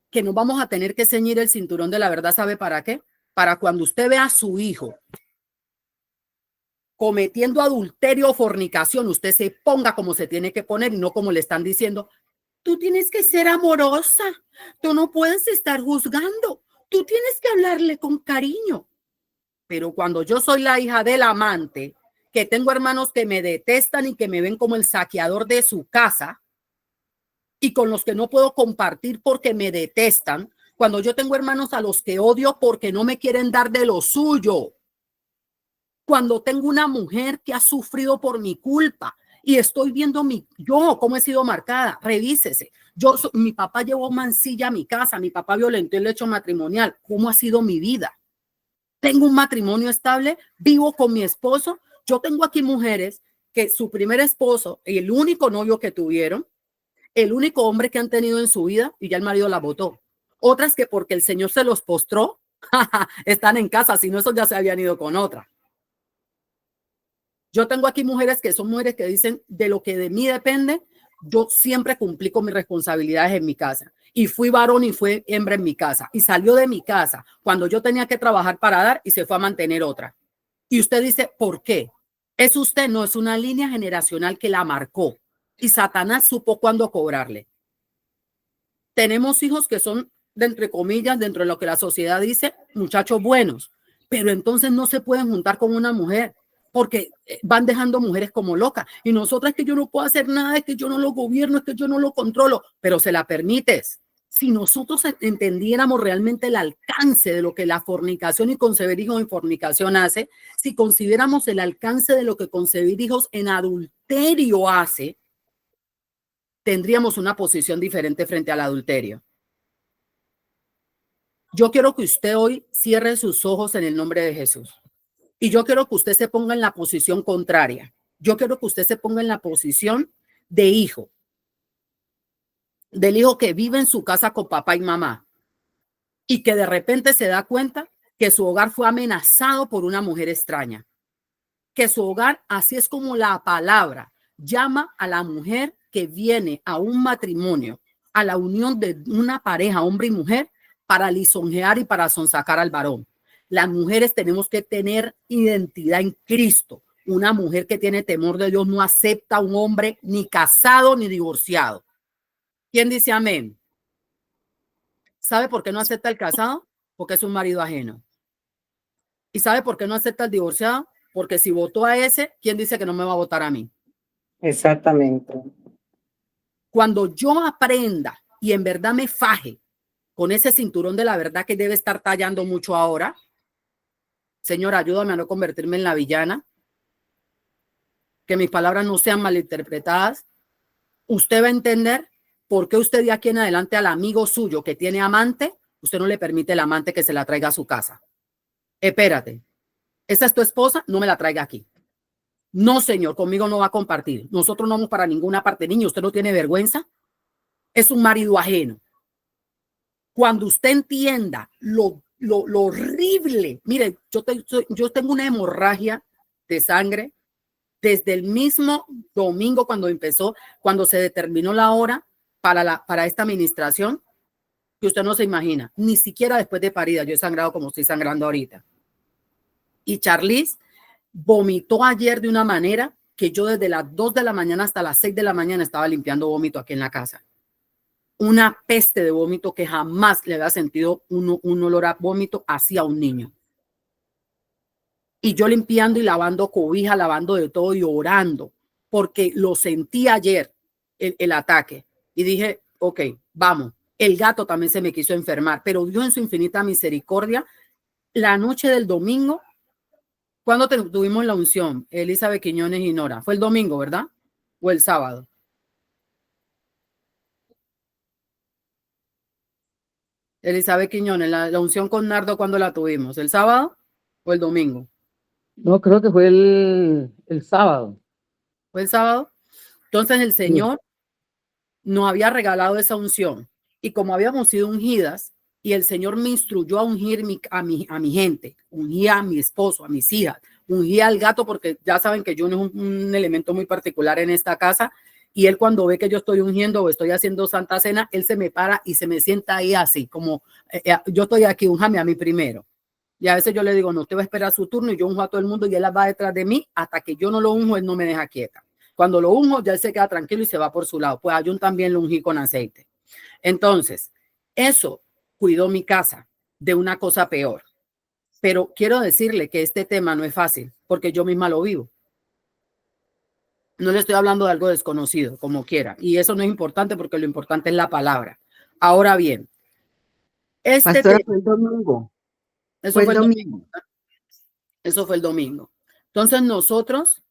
que nos vamos a tener que ceñir el cinturón de la verdad. ¿Sabe para qué? Para cuando usted vea a su hijo cometiendo adulterio o fornicación, usted se ponga como se tiene que poner y no como le están diciendo. Tú tienes que ser amorosa. Tú no puedes estar juzgando. Tú tienes que hablarle con cariño. Pero cuando yo soy la hija del amante, que tengo hermanos que me detestan y que me ven como el saqueador de su casa y con los que no puedo compartir porque me detestan, cuando yo tengo hermanos a los que odio porque no me quieren dar de lo suyo, cuando tengo una mujer que ha sufrido por mi culpa y estoy viendo yo cómo he sido marcada, revísese. Mi papá llevó mancilla a mi casa, mi papá violentó el hecho matrimonial. ¿Cómo ha sido mi vida? Tengo un matrimonio estable, vivo con mi esposo. Yo tengo aquí mujeres que su primer esposo y el único novio que tuvieron, el único hombre que han tenido en su vida y ya el marido la botó. Otras que porque el Señor se los postró, están en casa, si no, esos ya se habían ido con otra. Yo tengo aquí mujeres que son mujeres que dicen, de lo que de mí depende, yo siempre cumplí con mis responsabilidades en mi casa. Y fui varón y fue hembra en mi casa. Y salió de mi casa cuando yo tenía que trabajar para dar y se fue a mantener otra. Y usted dice, ¿por qué? Es usted, no es una línea generacional que la marcó. Y Satanás supo cuándo cobrarle. Tenemos hijos que son, de entre comillas, dentro de lo que la sociedad dice, muchachos buenos. Pero entonces no se pueden juntar con una mujer porque van dejando mujeres como locas. Y nosotras es que yo no puedo hacer nada, es que yo no lo gobierno, es que yo no lo controlo, pero se la permites. Si nosotros entendiéramos realmente el alcance de lo que la fornicación y concebir hijos en fornicación hace, si consideramos el alcance de lo que concebir hijos en adulterio hace, tendríamos una posición diferente frente al adulterio. Yo quiero que usted hoy cierre sus ojos en el nombre de Jesús. Y yo quiero que usted se ponga en la posición contraria. Yo quiero que usted se ponga en la posición de hijo. Del hijo que vive en su casa con papá y mamá. Y que de repente se da cuenta que su hogar fue amenazado por una mujer extraña. Que su hogar, así es como la palabra llama a la mujer que viene a un matrimonio, a la unión de una pareja, hombre y mujer, para lisonjear y para sonsacar al varón. Las mujeres tenemos que tener identidad en Cristo. Una mujer que tiene temor de Dios no acepta a un hombre ni casado ni divorciado. ¿Quién dice amén? ¿Sabe por qué no acepta el casado? Porque es un marido ajeno. ¿Y sabe por qué no acepta el divorciado? Porque si votó a ese, ¿quién dice que no me va a votar a mí? Exactamente. Cuando yo aprenda y en verdad me faje con ese cinturón de la verdad que debe estar tallando mucho ahora, Señor, ayúdame a no convertirme en la villana, que mis palabras no sean malinterpretadas. Usted va a entender por qué usted de aquí en adelante al amigo suyo que tiene amante, usted no le permite el amante que se la traiga a su casa. Espérate, esa es tu esposa, no me la traiga aquí. No, señor, conmigo no va a compartir. Nosotros no vamos para ninguna parte. Niño, ¿usted no tiene vergüenza? Es un marido ajeno. Cuando usted entienda lo horrible, mire, yo tengo una hemorragia de sangre desde el mismo domingo cuando empezó, cuando se determinó la hora para esta administración, que usted no se imagina, ni siquiera después de parida, yo he sangrado como estoy sangrando ahorita. Y Charlize vomitó ayer de una manera que yo desde las 2 de la mañana hasta las 6 de la mañana estaba limpiando vómito aquí en la casa. Una peste de vómito que jamás le había sentido un olor a vómito hacia un niño. Y yo limpiando y lavando cobija, lavando de todo y orando, porque lo sentí ayer, el ataque. Y dije, ok, vamos. El gato también se me quiso enfermar, pero Dios en su infinita misericordia, la noche del domingo, cuando tuvimos la unción, Elizabeth Quiñones y Nora, fue el domingo, ¿verdad? ¿O el sábado? Elizabeth Quiñones, la unción con Nardo, ¿cuándo la tuvimos? ¿El sábado o el domingo? No, creo que fue el sábado. ¿Fue el sábado? Entonces el Señor nos había regalado esa unción. Y como habíamos sido ungidas, y el Señor me instruyó a ungir a mi gente, ungí a mi esposo, a mis hijas, ungí al gato, porque ya saben que Juno es un elemento muy particular en esta casa. Y él cuando ve que yo estoy ungiendo o estoy haciendo Santa Cena, él se me para y se me sienta ahí así, como yo estoy aquí, únjame a mí primero. Y a veces yo le digo, no, te va a esperar su turno y yo unjo a todo el mundo y él va detrás de mí hasta que yo no lo unjo, él no me deja quieta. Cuando lo unjo, ya él se queda tranquilo y se va por su lado. Pues a Jun también lo ungí con aceite. Entonces, eso cuidó mi casa de una cosa peor. Pero quiero decirle que este tema no es fácil porque yo misma lo vivo. No le estoy hablando de algo desconocido, como quiera. Y eso no es importante porque lo importante es la palabra. Ahora bien, Pastora, fue el domingo. Eso fue el domingo. Eso fue el domingo. Entonces nosotros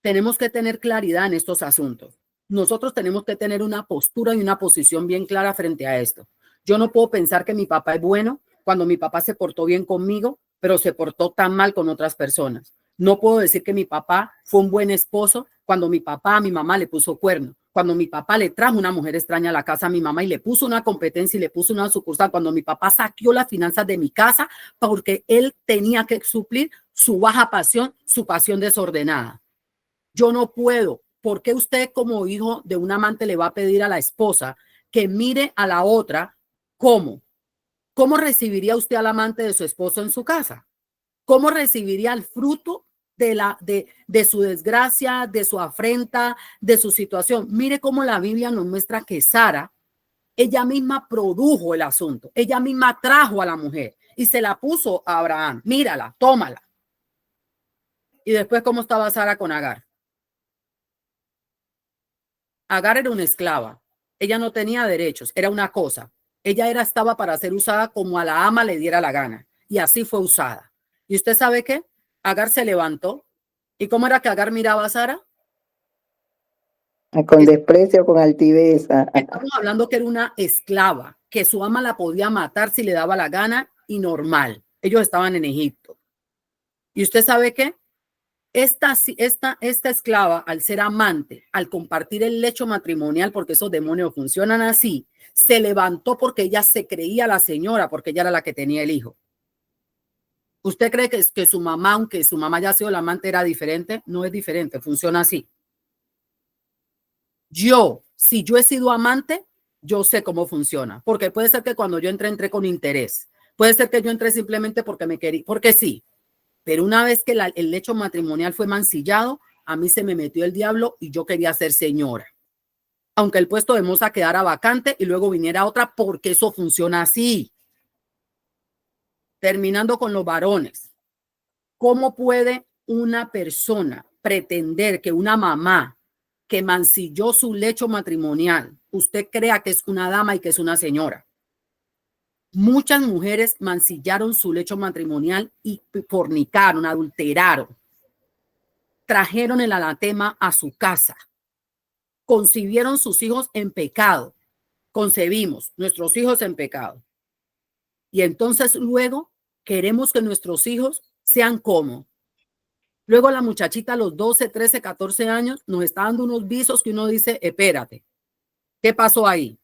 tenemos que tener claridad en estos asuntos. Nosotros tenemos que tener una postura y una posición bien clara frente a esto. Yo no puedo pensar que mi papá es bueno cuando mi papá se portó bien conmigo, pero se portó tan mal con otras personas. No puedo decir que mi papá fue un buen esposo cuando mi papá a mi mamá le puso cuerno, cuando mi papá le trajo una mujer extraña a la casa a mi mamá y le puso una competencia y le puso una sucursal, cuando mi papá saqueó las finanzas de mi casa porque él tenía que suplir su baja pasión, su pasión desordenada. Yo no puedo ¿por qué usted como hijo de un amante le va a pedir a la esposa que mire a la otra cómo? ¿Cómo recibiría usted al amante de su esposo en su casa? ¿Cómo recibiría el fruto de su desgracia, de su afrenta, de su situación? Mire cómo la Biblia nos muestra que Sara, ella misma produjo el asunto. Ella misma trajo a la mujer y se la puso a Abraham. Mírala, tómala. Y después, ¿cómo estaba Sara con Agar? Agar era una esclava. Ella no tenía derechos, era una cosa. Ella estaba para ser usada como a la ama le diera la gana. Y así fue usada. ¿Y usted sabe qué? Agar se levantó. ¿Y cómo era que Agar miraba a Sara? Con desprecio, con altiveza. Estamos hablando que era una esclava, que su ama la podía matar si le daba la gana y normal. Ellos estaban en Egipto. ¿Y usted sabe qué? Esta esclava, al ser amante, al compartir el lecho matrimonial, porque esos demonios funcionan así, se levantó porque ella se creía la señora, porque ella era la que tenía el hijo. ¿Usted cree que su mamá, aunque su mamá haya sido la amante, era diferente? No es diferente, funciona así. Si yo he sido amante, yo sé cómo funciona, porque puede ser que cuando yo entré con interés, puede ser que yo entré simplemente porque me quería, porque sí, pero una vez que el lecho matrimonial fue mancillado, a mí se me metió el diablo y yo quería ser señora, aunque el puesto de moza quedara vacante y luego viniera otra, porque eso funciona así. Terminando con los varones, ¿cómo puede una persona pretender que una mamá que mancilló su lecho matrimonial, usted crea que es una dama y que es una señora? Muchas mujeres mancillaron su lecho matrimonial y fornicaron, adulteraron, trajeron el anatema a su casa, concibieron sus hijos en pecado, concebimos nuestros hijos en pecado. Y entonces luego queremos que nuestros hijos sean como. Luego la muchachita a los 12, 13, 14 años nos está dando unos visos que uno dice, espérate, ¿qué pasó ahí?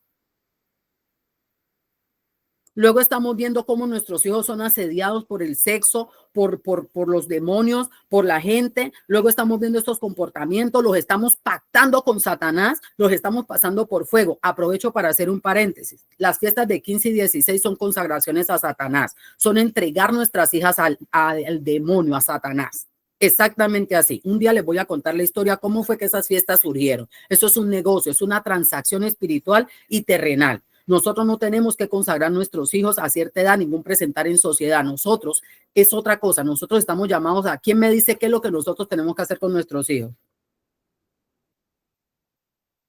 Luego estamos viendo cómo nuestros hijos son asediados por el sexo, por los demonios, por la gente. Luego estamos viendo estos comportamientos, los estamos pactando con Satanás, los estamos pasando por fuego. Aprovecho para hacer un paréntesis. Las fiestas de 15 y 16 son consagraciones a Satanás, son entregar nuestras hijas al demonio, a Satanás. Exactamente así. Un día les voy a contar la historia, cómo fue que esas fiestas surgieron. Eso es un negocio, es una transacción espiritual y terrenal. Nosotros no tenemos que consagrar nuestros hijos a cierta edad, ningún presentar en sociedad. Nosotros es otra cosa. Nosotros estamos llamados a ¿quién me dice qué es lo que nosotros tenemos que hacer con nuestros hijos?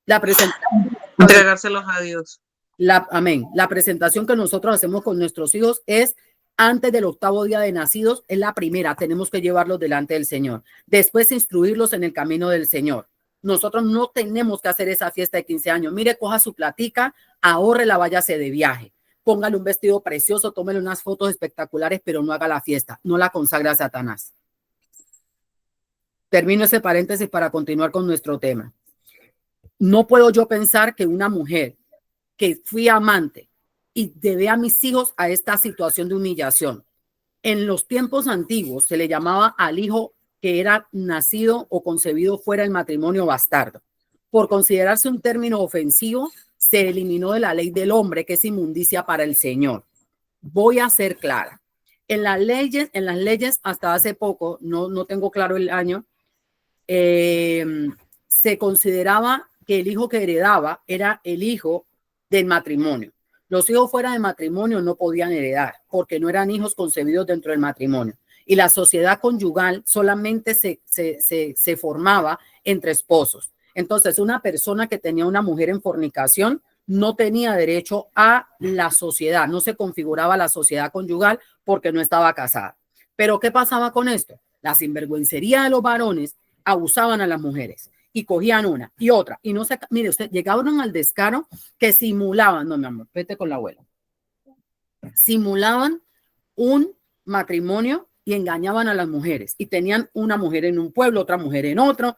La presentación. Entregárselos a Dios. Amén. La presentación que nosotros hacemos con nuestros hijos es antes del 8º día de nacidos, es la primera. Tenemos que llevarlos delante del Señor. Después instruirlos en el camino del Señor. Nosotros no tenemos que hacer esa fiesta de 15 años. Mire, coja su platica, ahórrela, váyase de viaje. Póngale un vestido precioso, tómele unas fotos espectaculares, pero no haga la fiesta. No la consagre a Satanás. Termino ese paréntesis para continuar con nuestro tema. No puedo yo pensar que una mujer que fui amante y llevé a mis hijos a esta situación de humillación. En los tiempos antiguos se le llamaba al hijo que era nacido o concebido fuera del matrimonio bastardo. Por considerarse un término ofensivo, se eliminó de la ley del hombre, que es inmundicia para el Señor. Voy a ser clara. En las leyes hasta hace poco, no tengo claro el año, se consideraba que el hijo que heredaba era el hijo del matrimonio. Los hijos fuera de matrimonio no podían heredar porque no eran hijos concebidos dentro del matrimonio. Y la sociedad conyugal solamente se formaba entre esposos. Entonces, una persona que tenía una mujer en fornicación no tenía derecho a la sociedad, no se configuraba la sociedad conyugal porque no estaba casada. Pero ¿qué pasaba con esto? La sinvergüencería de los varones abusaban a las mujeres y cogían una y otra. Y no se, mire usted, llegaron al descaro que simulaban, no mi amor, vete con la abuela, simulaban un matrimonio y engañaban a las mujeres y tenían una mujer en un pueblo, otra mujer en otro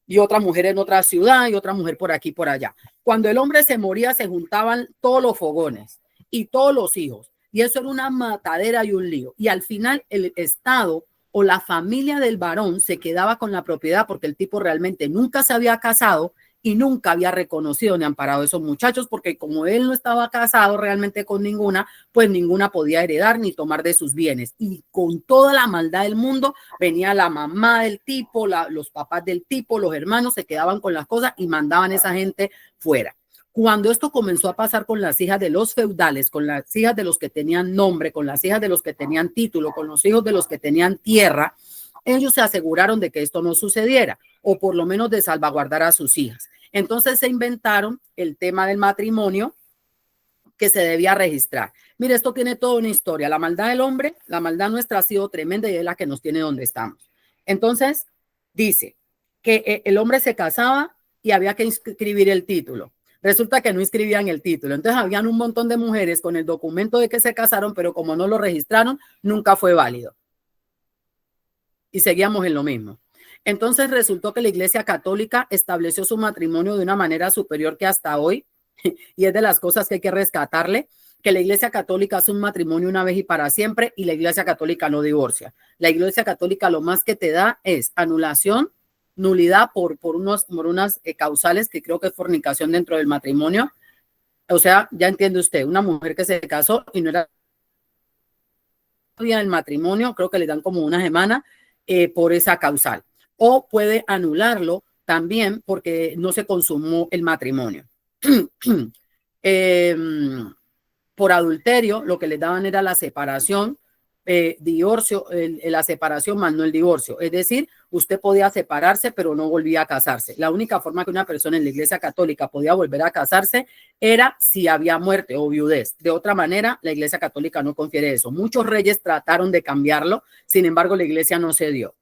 y otra mujer en otra ciudad y otra mujer por aquí, por allá. Cuando el hombre se moría se juntaban todos los fogones y todos los hijos y eso era una matadera y un lío y al final el Estado o la familia del varón se quedaba con la propiedad porque el tipo realmente nunca se había casado y nunca había reconocido ni amparado a esos muchachos, porque como él no estaba casado realmente con ninguna, pues ninguna podía heredar ni tomar de sus bienes. Y con toda la maldad del mundo venía la mamá del tipo, los papás del tipo, los hermanos se quedaban con las cosas y mandaban a esa gente fuera. Cuando esto comenzó a pasar con las hijas de los feudales, con las hijas de los que tenían nombre, con las hijas de los que tenían título, con los hijos de los que tenían tierra, ellos se aseguraron de que esto no sucediera, o por lo menos de salvaguardar a sus hijas. Entonces se inventaron el tema del matrimonio que se debía registrar. Mire, esto tiene toda una historia. La maldad del hombre, la maldad nuestra ha sido tremenda y es la que nos tiene donde estamos. Entonces, dice que el hombre se casaba y había que inscribir el título. Resulta que no inscribían el título. Entonces, habían un montón de mujeres con el documento de que se casaron, pero como no lo registraron, nunca fue válido. Y seguíamos en lo mismo. Entonces resultó que la Iglesia Católica estableció su matrimonio de una manera superior que hasta hoy, y es de las cosas que hay que rescatarle, que la Iglesia Católica hace un matrimonio una vez y para siempre, y la Iglesia Católica no divorcia. La Iglesia Católica lo más que te da es anulación, nulidad por unas causales, que creo que es fornicación dentro del matrimonio. O sea, ya entiende usted, una mujer que se casó y no era día del matrimonio, creo que le dan como una semana por esa causal. O puede anularlo también porque no se consumó el matrimonio. Por adulterio, lo que les daban era la separación, divorcio, la separación más no el divorcio. Es decir, usted podía separarse, pero no volvía a casarse. La única forma que una persona en la Iglesia Católica podía volver a casarse era si había muerte o viudez. De otra manera, la Iglesia Católica no confiere eso. Muchos reyes trataron de cambiarlo, sin embargo, la Iglesia no cedió.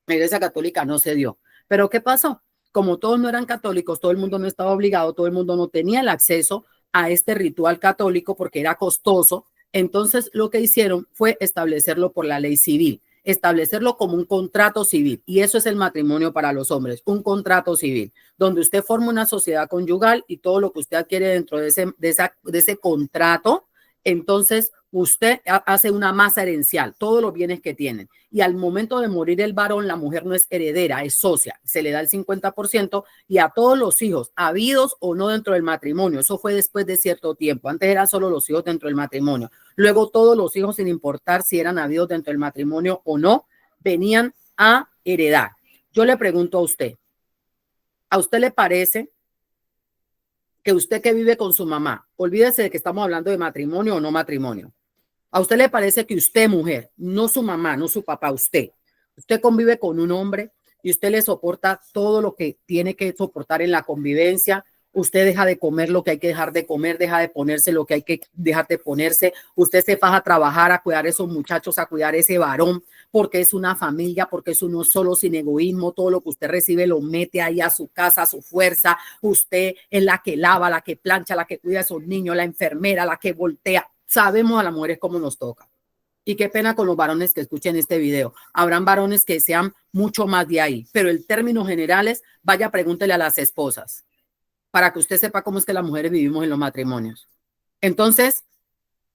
La Iglesia Católica no cedió. ¿Pero qué pasó? Como todos no eran católicos, todo el mundo no estaba obligado, todo el mundo no tenía el acceso a este ritual católico porque era costoso. Entonces lo que hicieron fue establecerlo por la ley civil, establecerlo como un contrato civil. Y eso es el matrimonio para los hombres, un contrato civil, donde usted forma una sociedad conyugal y todo lo que usted adquiere dentro de ese contrato, entonces usted hace una masa herencial, todos los bienes que tienen. Y al momento de morir el varón, la mujer no es heredera, es socia. Se le da el 50% y a todos los hijos, habidos o no dentro del matrimonio. Eso fue después de cierto tiempo. Antes eran solo los hijos dentro del matrimonio. Luego todos los hijos, sin importar si eran habidos dentro del matrimonio o no, venían a heredar. Yo le pregunto ¿a usted le parece que usted que vive con su mamá, olvídese de que estamos hablando de matrimonio o no matrimonio? ¿A usted le parece que usted, mujer, no su mamá, no su papá, usted convive con un hombre y usted le soporta todo lo que tiene que soportar en la convivencia? Usted deja de comer lo que hay que dejar de comer, deja de ponerse lo que hay que dejar de ponerse. Usted se faja a trabajar, a cuidar a esos muchachos, a cuidar a ese varón, porque es una familia, porque es uno solo, sin egoísmo. Todo lo que usted recibe lo mete ahí a su casa, a su fuerza. Usted es la que lava, la que plancha, la que cuida a esos niños, la enfermera, la que voltea. Sabemos a las mujeres cómo nos toca. Y qué pena con los varones que escuchen este video. Habrán varones que sean mucho más de ahí, pero el término general es, vaya, pregúntele a las esposas, para que usted sepa cómo es que las mujeres vivimos en los matrimonios. Entonces,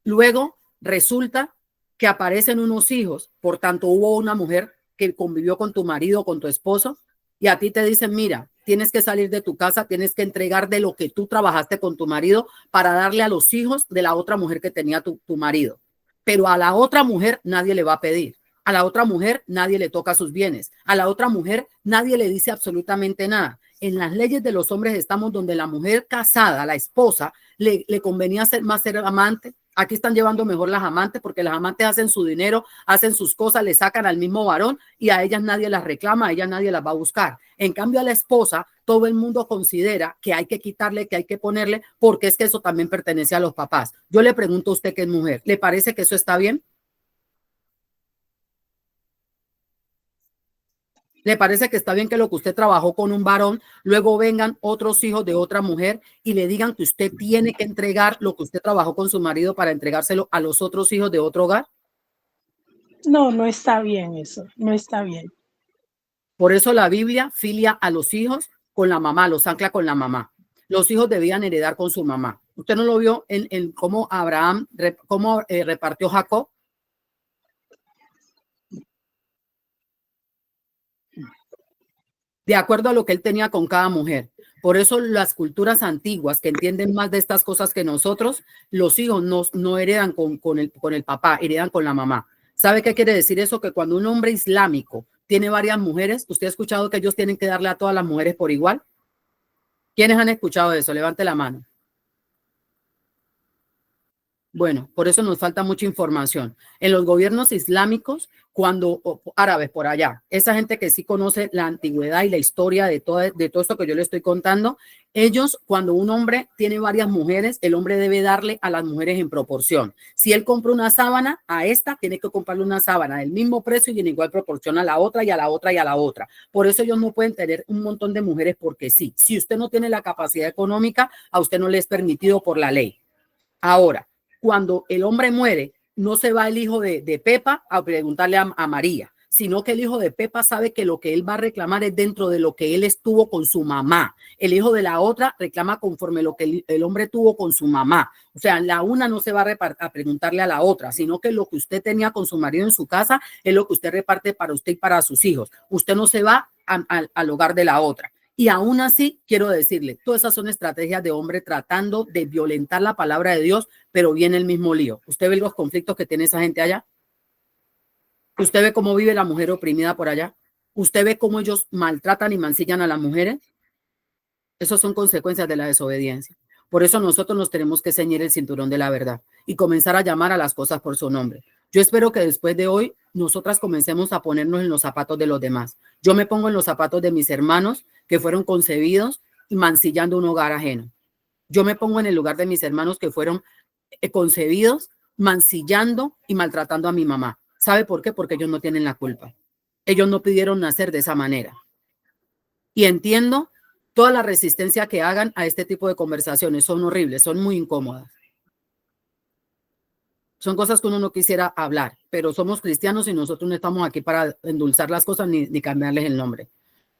luego resulta que aparecen unos hijos, por tanto hubo una mujer que convivió con tu marido, con tu esposo, y a ti te dicen, mira, tienes que salir de tu casa, tienes que entregar de lo que tú trabajaste con tu marido para darle a los hijos de la otra mujer que tenía tu marido. Pero a la otra mujer nadie le va a pedir. A la otra mujer nadie le toca sus bienes. A la otra mujer nadie le dice absolutamente nada. En las leyes de los hombres estamos donde la mujer casada, la esposa, le convenía ser amante. Aquí están llevando mejor las amantes porque las amantes hacen su dinero, hacen sus cosas, le sacan al mismo varón y a ellas nadie las reclama, a ellas nadie las va a buscar. En cambio a la esposa, todo el mundo considera que hay que quitarle, que hay que ponerle, porque es que eso también pertenece a los papás. Yo le pregunto a usted que es mujer, ¿le parece que eso está bien? ¿Le parece que está bien que lo que usted trabajó con un varón, luego vengan otros hijos de otra mujer y le digan que usted tiene que entregar lo que usted trabajó con su marido para entregárselo a los otros hijos de otro hogar? No, no está bien eso, no está bien. Por eso la Biblia filia a los hijos con la mamá, los ancla con la mamá. Los hijos debían heredar con su mamá. ¿Usted no lo vio en cómo Abraham, cómo repartió Jacob? de acuerdo a lo que él tenía con cada mujer. Por eso las culturas antiguas que entienden más de estas cosas que nosotros, los hijos no heredan con el papá, heredan con la mamá. ¿Sabe qué quiere decir eso? Que cuando un hombre islámico tiene varias mujeres, ¿usted ha escuchado que ellos tienen que darle a todas las mujeres por igual? ¿Quiénes han escuchado eso? Levante la mano. Bueno, por eso nos falta mucha información. En los gobiernos islámicos, árabes por allá, esa gente que sí conoce la antigüedad y la historia de todo esto que yo le estoy contando, ellos, cuando un hombre tiene varias mujeres, el hombre debe darle a las mujeres en proporción. Si él compra una sábana, a esta tiene que comprarle una sábana del mismo precio y en igual proporción a la otra y a la otra y a la otra. Por eso ellos no pueden tener un montón de mujeres porque sí. Si usted no tiene la capacidad económica, a usted no le es permitido por la ley. Ahora, cuando el hombre muere, no se va el hijo de Pepa a preguntarle a María, sino que el hijo de Pepa sabe que lo que él va a reclamar es dentro de lo que él estuvo con su mamá. El hijo de la otra reclama conforme lo que el hombre tuvo con su mamá. O sea, la una no se va a preguntarle a la otra, sino que lo que usted tenía con su marido en su casa es lo que usted reparte para usted y para sus hijos. Usted no se va al hogar de la otra. Y aún así, quiero decirle, todas esas son estrategias de hombre tratando de violentar la palabra de Dios, pero viene el mismo lío. ¿Usted ve los conflictos que tiene esa gente allá? ¿Usted ve cómo vive la mujer oprimida por allá? ¿Usted ve cómo ellos maltratan y mancillan a las mujeres? Esas son consecuencias de la desobediencia. Por eso nosotros nos tenemos que ceñir el cinturón de la verdad y comenzar a llamar a las cosas por su nombre. Yo espero que después de hoy nosotras comencemos a ponernos en los zapatos de los demás. Yo me pongo en los zapatos de mis hermanos que fueron concebidos y mancillando un hogar ajeno. Yo me pongo en el lugar de mis hermanos que fueron concebidos mancillando y maltratando a mi mamá. ¿Sabe por qué? Porque ellos no tienen la culpa. Ellos no pidieron nacer de esa manera. Y entiendo toda la resistencia que hagan a este tipo de conversaciones. Son horribles, son muy incómodas. Son cosas que uno no quisiera hablar, pero somos cristianos y nosotros no estamos aquí para endulzar las cosas ni cambiarles el nombre.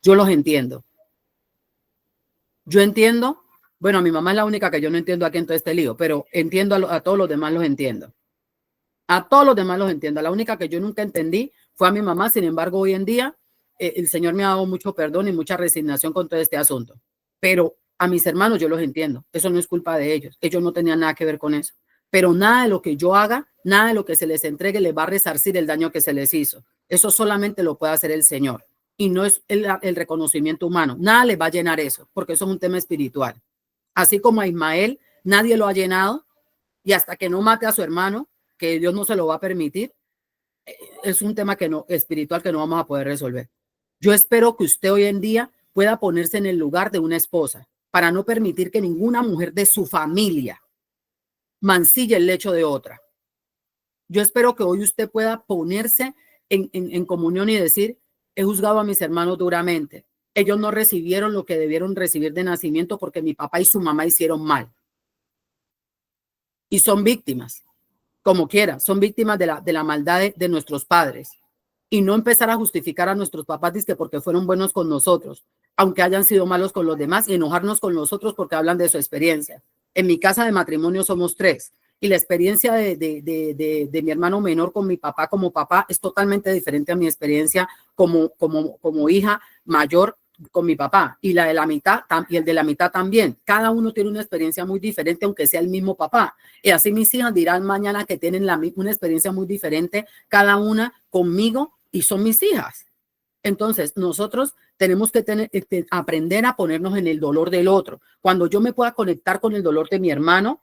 Yo los entiendo. Yo entiendo, bueno, a mi mamá es la única que yo no entiendo aquí en todo este lío, pero entiendo a todos los demás los entiendo. A todos los demás los entiendo. La única que yo nunca entendí fue a mi mamá. Sin embargo, hoy en día el Señor me ha dado mucho perdón y mucha resignación con todo este asunto. Pero a mis hermanos yo los entiendo. Eso no es culpa de ellos. Ellos no tenían nada que ver con eso. Pero nada de lo que yo haga, nada de lo que se les entregue les va a resarcir el daño que se les hizo. Eso solamente lo puede hacer el Señor. Y no es el reconocimiento humano. Nada les va a llenar eso, porque eso es un tema espiritual. Así como a Ismael, nadie lo ha llenado y hasta que no mate a su hermano, que Dios no se lo va a permitir, es un tema espiritual que no vamos a poder resolver. Yo espero que usted hoy en día pueda ponerse en el lugar de una esposa para no permitir que ninguna mujer de su familia mancille el lecho de otra. Yo espero que hoy usted pueda ponerse en comunión y decir, he juzgado a mis hermanos duramente. Ellos no recibieron lo que debieron recibir de nacimiento porque mi papá y su mamá hicieron mal. Y son víctimas, como quiera, son víctimas de la maldad de nuestros padres. Y no empezar a justificar a nuestros papás porque fueron buenos con nosotros, aunque hayan sido malos con los demás, y enojarnos con nosotros porque hablan de su experiencia. En mi casa de matrimonio somos 3 y la experiencia de mi hermano menor con mi papá como papá es totalmente diferente a mi experiencia como hija mayor con mi papá, y la de la mitad y el de la mitad también. Cada uno tiene una experiencia muy diferente, aunque sea el mismo papá. Y así mis hijas dirán mañana que tienen una experiencia muy diferente, cada una conmigo, y son mis hijas. Entonces, nosotros tenemos que aprender a ponernos en el dolor del otro. Cuando yo me pueda conectar con el dolor de mi hermano,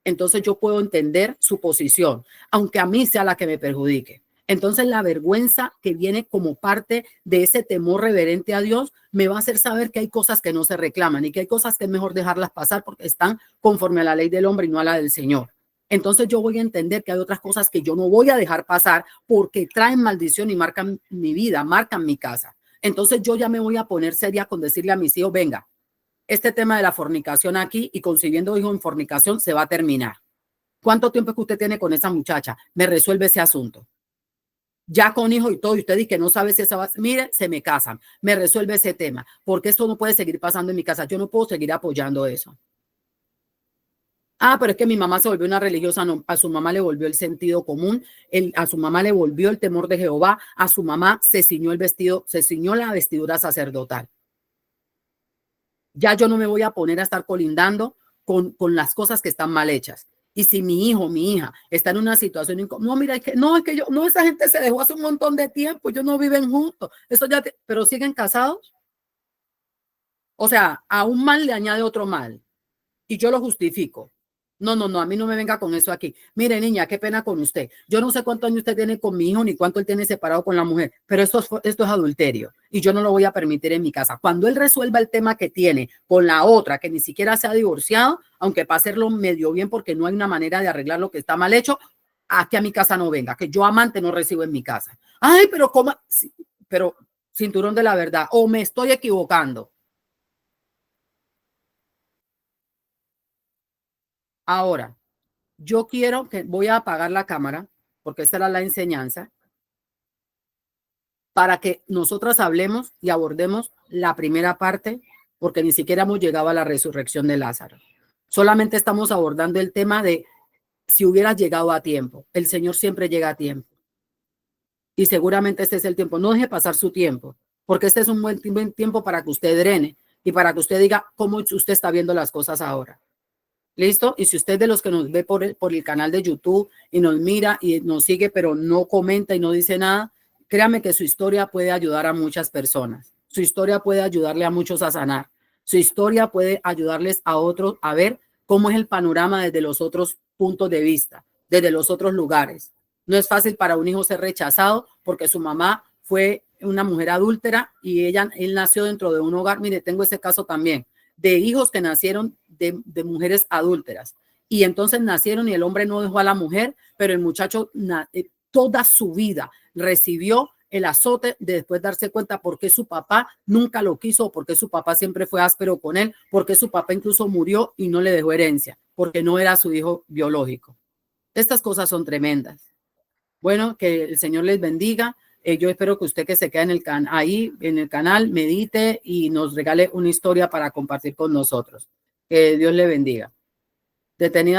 entonces yo puedo entender su posición, aunque a mí sea la que me perjudique. Entonces la vergüenza que viene como parte de ese temor reverente a Dios me va a hacer saber que hay cosas que no se reclaman y que hay cosas que es mejor dejarlas pasar porque están conforme a la ley del hombre y no a la del Señor. Entonces yo voy a entender que hay otras cosas que yo no voy a dejar pasar porque traen maldición y marcan mi vida, marcan mi casa. Entonces yo ya me voy a poner seria con decirle a mis hijos, venga, este tema de la fornicación aquí y concibiendo hijos en fornicación se va a terminar. ¿Cuánto tiempo es que usted tiene con esa muchacha? Me resuelve ese asunto. Ya con hijo y todo, y usted dice que no sabe si esa va, mire, se me casan, me resuelve ese tema, porque esto no puede seguir pasando en mi casa, yo no puedo seguir apoyando eso. Ah, pero es que mi mamá se volvió una religiosa, no, a su mamá le volvió el sentido común, a su mamá le volvió el temor de Jehová, a su mamá se ciñó el vestido, se ciñó la vestidura sacerdotal. Ya yo no me voy a poner a estar colindando con las cosas que están mal hechas. Y si mi hijo, mi hija está en una situación, no, mira, es que yo, no, esa gente se dejó hace un montón de tiempo, ellos no viven juntos, eso ya, pero siguen casados. O sea, a un mal le añade otro mal y yo lo justifico. No, a mí no me venga con eso aquí. Mire, niña, qué pena con usted. Yo no sé cuántos años usted tiene con mi hijo ni cuánto él tiene separado con la mujer, pero esto es adulterio y yo no lo voy a permitir en mi casa. Cuando él resuelva el tema que tiene con la otra, que ni siquiera se ha divorciado, aunque para hacerlo medio bien porque no hay una manera de arreglar lo que está mal hecho, aquí a mi casa no venga, que yo amante no recibo en mi casa. Ay, pero ¿cómo? Sí, pero cinturón de la verdad, o me estoy equivocando. Ahora, yo quiero que voy a apagar la cámara, porque esta era la enseñanza, para que nosotras hablemos y abordemos la primera parte, porque ni siquiera hemos llegado a la resurrección de Lázaro. Solamente estamos abordando el tema de si hubieras llegado a tiempo. El Señor siempre llega a tiempo. Y seguramente este es el tiempo. No deje pasar su tiempo, porque este es un buen tiempo para que usted drene y para que usted diga cómo usted está viendo las cosas ahora. ¿Listo? Y si usted de los que nos ve por el canal de YouTube y nos mira y nos sigue, pero no comenta y no dice nada, créame que su historia puede ayudar a muchas personas. Su historia puede ayudarle a muchos a sanar. Su historia puede ayudarles a otros a ver cómo es el panorama desde los otros puntos de vista, desde los otros lugares. No es fácil para un hijo ser rechazado porque su mamá fue una mujer adúltera y él nació dentro de un hogar. Mire, tengo ese caso también de hijos que nacieron de mujeres adúlteras y entonces nacieron y el hombre no dejó a la mujer, pero el muchacho toda su vida recibió el azote de después darse cuenta por qué su papá nunca lo quiso, por qué su papá siempre fue áspero con él, por qué su papá incluso murió y no le dejó herencia, porque no era su hijo biológico. Estas cosas son tremendas. Bueno, que el Señor les bendiga. Yo espero que usted que se quede ahí en el canal medite y nos regale una historia para compartir con nosotros. Que Dios le bendiga. Detenida.